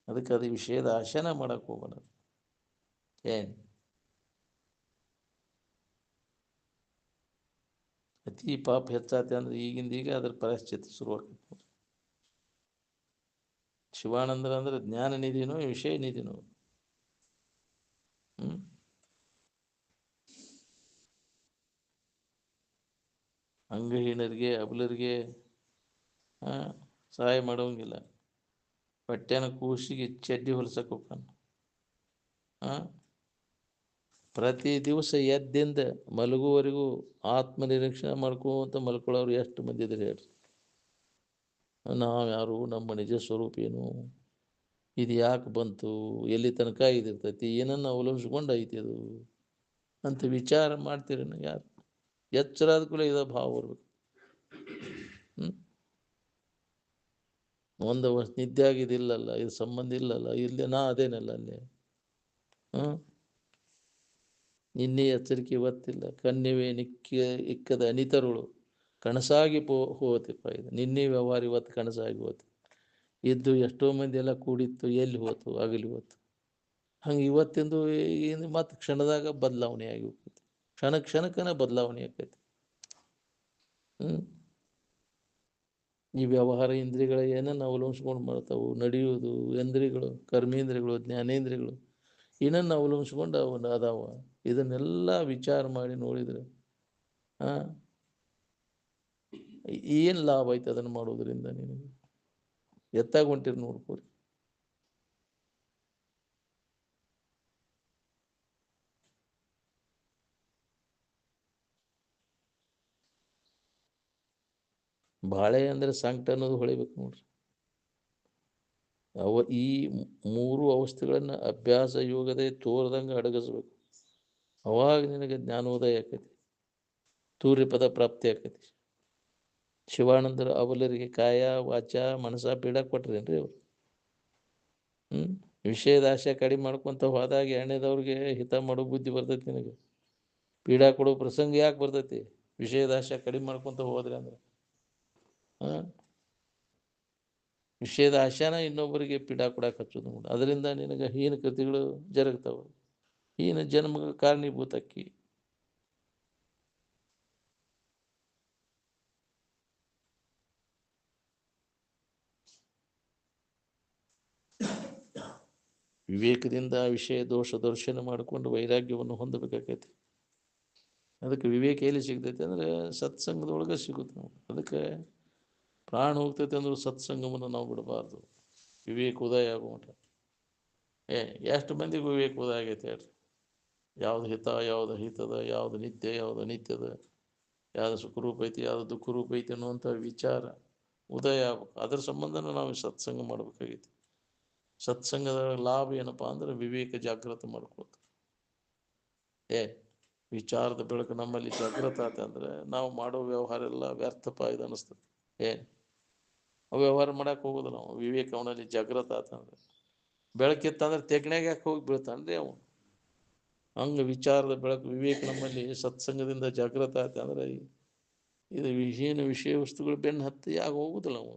ಅದಕ್ಕೆ ಅದು ವಿಷಯದ ಆಶೆನ ಮಾಡಕ್ಕೆ ಹೋಗೋಣ. ಏನು ಅತಿ ಪಾಪ ಹೆಚ್ಚಾತಿ ಅಂದ್ರೆ ಈಗ ಅದ್ರ ಪರಿಸ್ಥಿತಿ ಶುರುವಾಗ್ತದೆ. ಶಿವಾನಂದರ ಅಂದ್ರೆ ಜ್ಞಾನ ನಿಧಿನೋ ವಿಷಯ ನಿಧಿನೋ. ಅಂಗಹೀನರಿಗೆ ಅಬಲರಿಗೆ ಸಹಾಯ ಮಾಡೋಂಗಿಲ್ಲ. ಹೊಟ್ಟೆನ ಕೂಸಿಗೆ ಚಡ್ಡಿ ಹೊಲ್ಸಕ್ಕೆ ಹೋಗ್ತಾನ. ಪ್ರತಿ ದಿವಸ ಎದ್ದಿಂದ ಮಲಗುವವರೆಗೂ ಆತ್ಮನಿರೀಕ್ಷಣೆ ಮಾಡ್ಕೊಂತ ಮಲ್ಕೊಳ್ಳೋರು ಎಷ್ಟು ಮಂದಿ ಇದ್ದಾರೆ ಹೇಳ್ರಿ. ನಾವು ಯಾರು, ನಮ್ಮ ನಿಜ ಸ್ವರೂಪ ಏನು, ಇದು ಯಾಕೆ ಬಂತು, ಎಲ್ಲಿ ತನಕ ಇದಿರ್ತೈತಿ, ಏನನ್ನು ಅವಲಂಬಿಸ್ಕೊಂಡು ಐತಿ ಅದು ಅಂತ ವಿಚಾರ ಮಾಡ್ತೀರಿ ಯಾರು? ಎಚ್ಚರಾದ ಕೂಡ ಇದ ಭಾವ ಬರ್ಬೇಕು. ಒಂದು ನಿದ್ದೆ ಆಗಿದಿಲ್ಲಲ್ಲ, ಇದು ಸಂಬಂಧ ಇಲ್ಲಲ್ಲ, ಇಲ್ಲಿ ನಾ ಅದೇನಲ್ಲ ಅಲ್ಲೇ. ನಿನ್ನೆ ಎಚ್ಚರಿಕೆ ಇವತ್ತಿಲ್ಲ. ಕನ್ಯವೇ ಇಕ್ಕದ ಅನಿತರುಳು ಕನಸಾಗಿ ಹೋತಿಪ್ಪ. ಇದು ನಿನ್ನೆ ವ್ಯವಹಾರ ಇವತ್ತು ಕನಸಾಗಿ ಹೋತು. ಇದ್ದು ಎಷ್ಟೋ ಮಂದಿ ಎಲ್ಲ ಕೂಡಿತ್ತು, ಎಲ್ಲಿ ಹೋತು, ಆಗಲಿ ಹೋತು. ಹಂಗೆ ಇವತ್ತಿಂದು ಏನು ಮತ್ತು ಕ್ಷಣದಾಗ ಬದಲಾವಣೆ ಆಗಿ ಹೋಗ್ತೈತಿ. ಕ್ಷಣಕ್ಕನ ಬದಲಾವಣೆ ಆಕೈತಿ. ಈ ವ್ಯವಹಾರ ಇಂದ್ರಿಯಗಳ ಏನನ್ನು ಅವಲಂಬಿಸ್ಕೊಂಡು ಮಾಡ್ತಾವು, ನಡೆಯುವುದು ಇಂದ್ರಿಯಗಳು, ಕರ್ಮೇಂದ್ರಿಯಗಳು, ಜ್ಞಾನೇಂದ್ರಿಯಗಳು ಏನನ್ನು ಅವಲಂಬಿಸ್ಕೊಂಡು ಅವನು ಅದಾವ. ಇದನ್ನೆಲ್ಲ ವಿಚಾರ ಮಾಡಿ ನೋಡಿದರೆ ಏನು ಲಾಭ ಐತೆ ಅದನ್ನು ಮಾಡೋದ್ರಿಂದ? ನಿನಗೆ ಎತ್ತಾಗ ಹೊಂಟಿರಿ ನೋಡ್ಕೋರಿ. ಬಾಳೆ ಅಂದರೆ ಸಂಕಟ ಅನ್ನೋದು ಹೊಳಿಬೇಕು ನೋಡ್ರಿ. ಈ 3 ಅವಸ್ಥೆಗಳನ್ನು ಅಭ್ಯಾಸ ಯೋಗದೇ ತೋರ್ದಂಗೆ ಅಡಗಿಸ್ಬೇಕು. ಅವಾಗ ನಿನಗೆ ಜ್ಞಾನೋದಯ ಆಕೈತಿ, ತೂರ್ಯಪದ ಪ್ರಾಪ್ತಿ ಆಕೈತಿ. ಶಿವಾನಂದರ ಅವಲರಿಗೆ ಕಾಯ ವಾಚ ಮನಸ ಪೀಡ ಕೊಟ್ರೇನ್ರಿ ಅವರು? ವಿಷಯದ ಆಶೆ ಕಡಿಮೆ ಮಾಡ್ಕೊಂತ ಹೋದಾಗ ಎಣ್ಣೆದವ್ರಿಗೆ ಹಿತ ಮಾಡೋ ಬುದ್ಧಿ ಬರ್ತೈತಿ. ನಿನಗೆ ಪೀಡಾ ಕೊಡೋ ಪ್ರಸಂಗ ಯಾಕೆ ಬರ್ತೈತಿ? ವಿಷಯದ ಆಶೆ ಕಡಿಮೆ ಮಾಡ್ಕೊಂತ ಹೋದ್ರೆ ಅಂದ್ರೆ ವಿಷಯದ ಆಶಾನ ಇನ್ನೊಬ್ಬರಿಗೆ ಪೀಡಾ ಕೊಡಕ್ಕೆ ಹಚ್ಚೋದು ನೋಡಿ. ಅದರಿಂದ ನಿನಗೆ ಹೀನ ಕೃತಿಗಳು ಜರುಗ್ತಾವೆ, ಹೀನ ಜನ್ಮಗಳ ಕಾರಣೀಭೂತಕ್ಕಿ. ವಿವೇಕದಿಂದ ವಿಷಯ ದೋಷ ದರ್ಶನ ಮಾಡಿಕೊಂಡು ವೈರಾಗ್ಯವನ್ನು ಹೊಂದಬೇಕಾಗೈತಿ. ಅದಕ್ಕೆ ವಿವೇಕ ಎಲ್ಲಿ ಸಿಗ್ತೈತೆ ಅಂದರೆ ಸತ್ಸಂಗದೊಳಗೆ ಸಿಗುತ್ತೆ ನಾವು. ಅದಕ್ಕೆ ಪ್ರಾಣ ಹೋಗ್ತೈತೆ ಅಂದ್ರೆ ಸತ್ಸಂಗವನ್ನು ನಾವು ಬಿಡಬಾರ್ದು. ವಿವೇಕ ಉದಯ ಆಗುವಂಟ ಎಷ್ಟು ಮಂದಿಗೆ ವಿವೇಕ ಉದಯ ಆಗೈತೆ ಹೇಳ್ರಿ? ಯಾವ್ದು ಹಿತ, ಯಾವ್ದು ಹಿತದ, ಯಾವ್ದು ನಿತ್ಯ, ಯಾವ್ದು ಅನಿತ್ಯದ, ಯಾವ್ದು ಸುಖರೂಪ ಐತಿ, ಯಾವ್ದು ದುಃಖರೂಪ ಐತಿ ಅನ್ನುವಂಥ ವಿಚಾರ ಉದಯ ಆಗ್ಬೇಕು. ಅದ್ರ ಸಂಬಂಧನ ನಾವು ಸತ್ಸಂಗ ಮಾಡ್ಬೇಕಾಗೈತಿ. ಸತ್ಸಂಗದ ಲಾಭ ಏನಪ್ಪಾ ಅಂದ್ರೆ ವಿವೇಕ ಜಾಗೃತ ಮಾಡ್ಕೊತ ವಿಚಾರದ ಬೆಳಕು ನಮ್ಮಲ್ಲಿ ಜಾಗೃತ ಆತ ಅಂದ್ರೆ ನಾವು ಮಾಡೋ ವ್ಯವಹಾರ ಎಲ್ಲ ವ್ಯರ್ಥಪ ಇದು ಅನಿಸ್ತದೆ. ವ್ಯವಹಾರ ಮಾಡಕ್ಕೆ ಹೋಗೋದು ನಾವು. ವಿವೇಕ ಅವನಲ್ಲಿ ಜಾಗೃತ ಆತಂದ್ರೆ ಬೆಳಕಿತ್ತಂದ್ರೆ ತೆಗ್ನಾಗ ಯಾಕೆ ಹೋಗಿ ಬೀಳ್ತಾನ್ರಿ ಅವನು. ಹಂಗೆ ವಿಚಾರದ ಬೆಳಕು ವಿವೇಕ ನಮ್ಮಲ್ಲಿ ಸತ್ಸಂಗದಿಂದ ಜಾಗೃತ ಆತ ಅಂದ್ರೆ ಇದು ಏನು ವಿಷಯ ವಸ್ತುಗಳು ಬೆನ್ನು ಹತ್ತಿ ಆಗ ಹೋಗುದಿಲ್ಲ ನಾವು.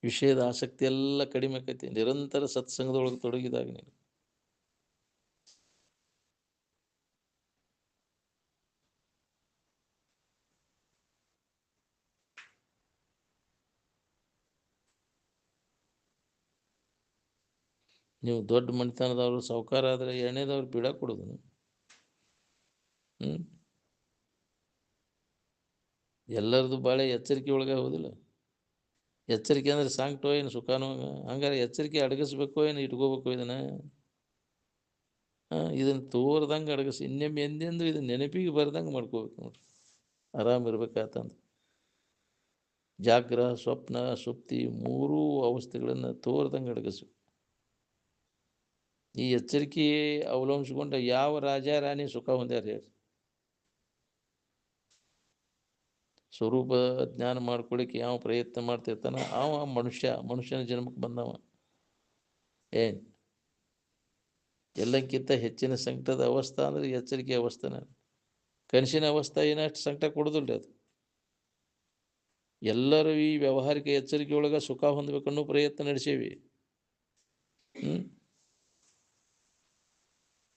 ವಿಷಯದ ಆಸಕ್ತಿ ಎಲ್ಲ ಕಡಿಮೆ ಆಕೈತಿ ನಿರಂತರ ಸತ್ಸಂಗದೊಳಗೆ ತೊಡಗಿದಾಗ. ನೀವು ದೊಡ್ಡ ಮನೆತನದವರು ಸಾಹುಕಾರ ಆದರೆ ಎಣ್ಣೆದವ್ರು ಬಿಡ ಕೊಡೋದು. ಎಲ್ಲರದು ಬಾಳೆ ಎಚ್ಚರಿಕೆ ಒಳಗೆ ಹೋದಿಲ್ಲ. ಎಚ್ಚರಿಕೆ ಅಂದ್ರೆ ಸಾಂಗ್ಟೋ ಏನು ಸುಖಾನೋ? ಹಂಗಾರೆ ಎಚ್ಚರಿಕೆ ಅಡಗಿಸ್ಬೇಕು ಏನು ಇಟ್ಕೋಬೇಕು? ಇದನ್ನು ತೋರ್ದಂಗೆ ಅಡಗಿಸಿ ಇನ್ನೊಮ್ಮೆ ಎಂದೆಂದು ಇದನ್ನ ನೆನಪಿಗೆ ಬರ್ದಂಗೆ ಮಾಡ್ಕೋಬೇಕು ನೋಡ್ರಿ. ಆರಾಮಿರ್ಬೇಕಾತಂದ್ರೆ ಜಾಗ್ರ ಸ್ವಪ್ನ ಸುಪ್ತಿ 3 ಅವಸ್ಥೆಗಳನ್ನು ತೋರ್ದಂಗೆ ಅಡಗಿಸ್ಬೇಕು. ಈ ಎಚ್ಚರಿಕೆ ಅವಲಂಬಿಸ್ಕೊಂಡ ಯಾವ ರಾಜ ರಾಣಿ ಸುಖ ಹೊಂದ್ಯಾರ ಹೇಳಿ? ಸ್ವರೂಪ ಜ್ಞಾನ ಮಾಡ್ಕೊಳಿಕ್ಕೆ ಯಾವ ಪ್ರಯತ್ನ ಮಾಡ್ತಿರ್ತಾನ ಅವ ಮನುಷ್ಯನ ಜನ್ಮಕ್ಕೆ ಬಂದವ. ಎಲ್ಲಕ್ಕಿಂತ ಹೆಚ್ಚಿನ ಸಂಕಟದ ಅವಸ್ಥೆ ಅಂದ್ರೆ ಎಚ್ಚರಿಕೆ ಅವಸ್ಥೆನ. ಕನಸಿನ ಅವಸ್ಥೆ ಏನಷ್ಟು ಸಂಕಟ ಕೊಡೋದಿಲ್ರಿ ಅದು. ಎಲ್ಲರೂ ಈ ವ್ಯಾವಹಾರಿಕ ಎಚ್ಚರಿಕೆ ಒಳಗೆ ಸುಖ ಹೊಂದಬೇಕನ್ನೋ ಪ್ರಯತ್ನ ನಡೆಸೇವಿ.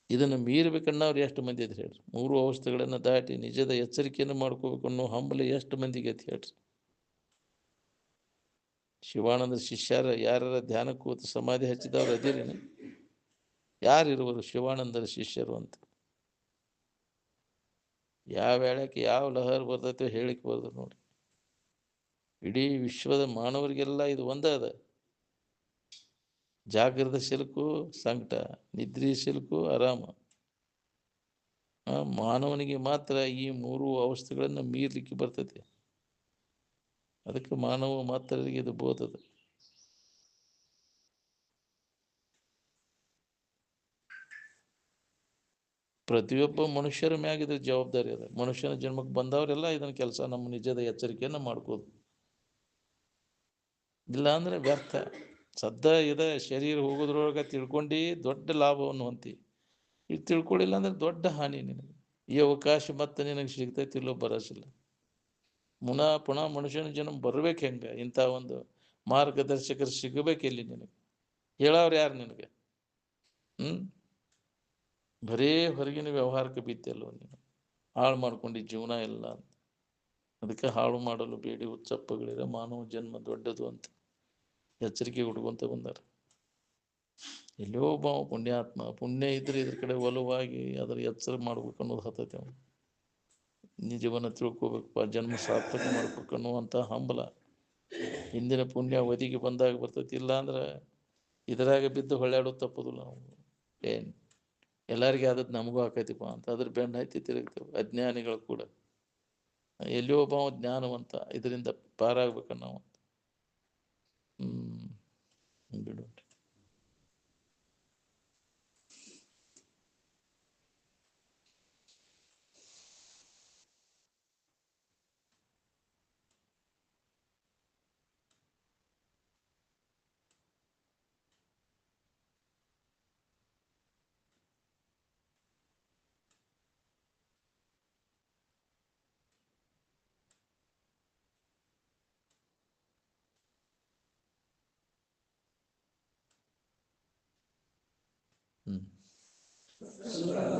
ಇದನ್ನು ಮೀರಬೇಕನ್ನೋರು ಎಷ್ಟು ಮಂದಿ ಐತೆ ಹೇಳ್ರಿ? ಮೂರು ಅವಸ್ಥೆಗಳನ್ನು ದಾಟಿ ನಿಜದ ಎಚ್ಚರಿಕೆಯನ್ನು ಮಾಡ್ಕೋಬೇಕು ಅನ್ನೋ ಹಂಬಲ ಎಷ್ಟು ಮಂದಿಗೆ ಐತಿ ಹೇಳ್ರಿ? ಶಿವಾನಂದ ಶಿಷ್ಯರ ಯಾರ ಧ್ಯಾನ ಕೂತು ಸಮಾಧಿ ಹಚ್ಚಿದವ್ರು ಅದಿರೇನು? ಯಾರಿರುವರು ಶಿವಾನಂದರ ಶಿಷ್ಯರು ಅಂತ? ಯಾವ ವೇಳೆಗೆ ಯಾವ ಲಹರ್ ಬರ್ತೈತೆ ಹೇಳಿಕೆ ಬರ್ದು ನೋಡಿ. ಇಡೀ ವಿಶ್ವದ ಮಾನವರಿಗೆಲ್ಲ ಇದು ಒಂದೇ ಅದ. ಜಾಗೃತ ಸಿಲುಕು ಸಂಕಟ, ನಿದ್ರಿ ಸಿಲುಕು ಆರಾಮ. ಮಾನವನಿಗೆ ಮಾತ್ರ ಈ ಮೂರು ಅವಸ್ಥೆಗಳನ್ನು ಮೀರ್ಲಿಕ್ಕೆ ಬರ್ತೈತಿ. ಅದಕ್ಕೆ ಮಾನವ ಮಾತ್ರರಿಗೆ ಇದು ಬೋಧದ. ಪ್ರತಿಯೊಬ್ಬ ಮನುಷ್ಯರ ಮ್ಯಾಗ ಇದ್ರ ಜವಾಬ್ದಾರಿ ಅದ. ಮನುಷ್ಯನ ಜನ್ಮಕ್ಕೆ ಬಂದವರೆಲ್ಲ ಇದನ್ನ ಕೆಲಸ ನಮ್ಮ ನಿಜದ ಎಚ್ಚರಿಕೆಯನ್ನು ಮಾಡ್ಕೋದು. ಇಲ್ಲ ಅಂದ್ರೆ ವ್ಯರ್ಥ. ಸದ್ದ ಇದೆ ಶರೀರ ಹೋಗೋದ್ರೊಳಗೆ ತಿಳ್ಕೊಂಡು ದೊಡ್ಡ ಲಾಭವನ್ನು ಹೊಂತಿ, ಈಗ ತಿಳ್ಕೊಳ್ಳಿಲ್ಲ ಅಂದ್ರೆ ದೊಡ್ಡ ಹಾನಿ ನಿನಗೆ. ಈ ಅವಕಾಶ ಮತ್ತೆ ನಿನಗೆ ಸಿಗ್ತೈತಿ ಇಲ್ಲೋ ಬರೋಸಿಲ್ಲ. ಪುನಃ ಮನುಷ್ಯನ ಜನ್ಮ ಬರ್ಬೇಕು ಹೆಂಗೆ? ಇಂಥ ಒಂದು ಮಾರ್ಗದರ್ಶಕರು ಸಿಗಬೇಕಿಲ್ಲಿ ನಿನಗೆ. ಹೇಳೋರು ಯಾರು ನಿನಗೆ? ಬರೇ ಹೊರಗಿನ ವ್ಯವಹಾರಕ್ಕೆ ಬಿದ್ದೆಲ್ಲೋ ನೀನು. ಹಾಳು ಮಾಡ್ಕೊಂಡು ಜೀವನ ಎಲ್ಲ ಅಂತ. ಅದಕ್ಕೆ ಹಾಳು ಮಾಡಲು ಬೇಡಿ ಉಚ್ಚಪ್ಪಗಳಿರ ಮಾನವ ಜನ್ಮ ದೊಡ್ಡದು ಅಂತ ಎಚ್ಚರಿಕೆ ಹುಡುಕೊಂತ ಬಂದಾರ. ಎಲ್ಲೋ ಒಬ್ಬ ಪುಣ್ಯಾತ್ಮ, ಪುಣ್ಯ ಇದ್ರೆ ಇದ್ರ ಕಡೆ ಒಲವಾಗಿ ಅದರ ಎಚ್ಚರ ಮಾಡ್ಬೇಕು ಅನ್ನೋದು ಹತ್ತೈತೆ. ಅವನು ನಿಜವನ್ನ ತಿಳ್ಕೊಬೇಕಪ್ಪ, ಜನ್ಮ ಸಾರ್ಥಕ ಮಾಡ್ಬೇಕು ಅನ್ನುವಂಥ ಹಂಬಲ ಹಿಂದಿನ ಪುಣ್ಯ ಒದಿಗೆ ಬಂದಾಗ ಬರ್ತೈತಿ. ಇಲ್ಲ ಅಂದ್ರೆ ಇದರಾಗ ಬಿದ್ದು ಹೊಳ್ಯಾಡೋದು ತಪ್ಪೋದಿಲ್ಲ. ನಾವು ಏನು ಎಲ್ಲರಿಗೆ ಆದದ್ದು ನಮಗೂ ಆಕೈತಿಪ್ಪ ಅಂತ ಅದ್ರ ಬೆನ್ನ ಹತ್ತಿ ತಿರುಗ್ತೇವೆ. ಅಜ್ಞಾನಿಗಳು ಕೂಡ ಎಲ್ಲಿಯೋ ಒಬ್ಬ ಜ್ಞಾನವಂತ ಇದರಿಂದ ಪಾರಾಗ್ಬೇಕ ನಾವು. ಬಿಡು.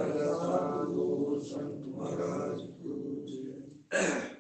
साधु संत महाराज को जय।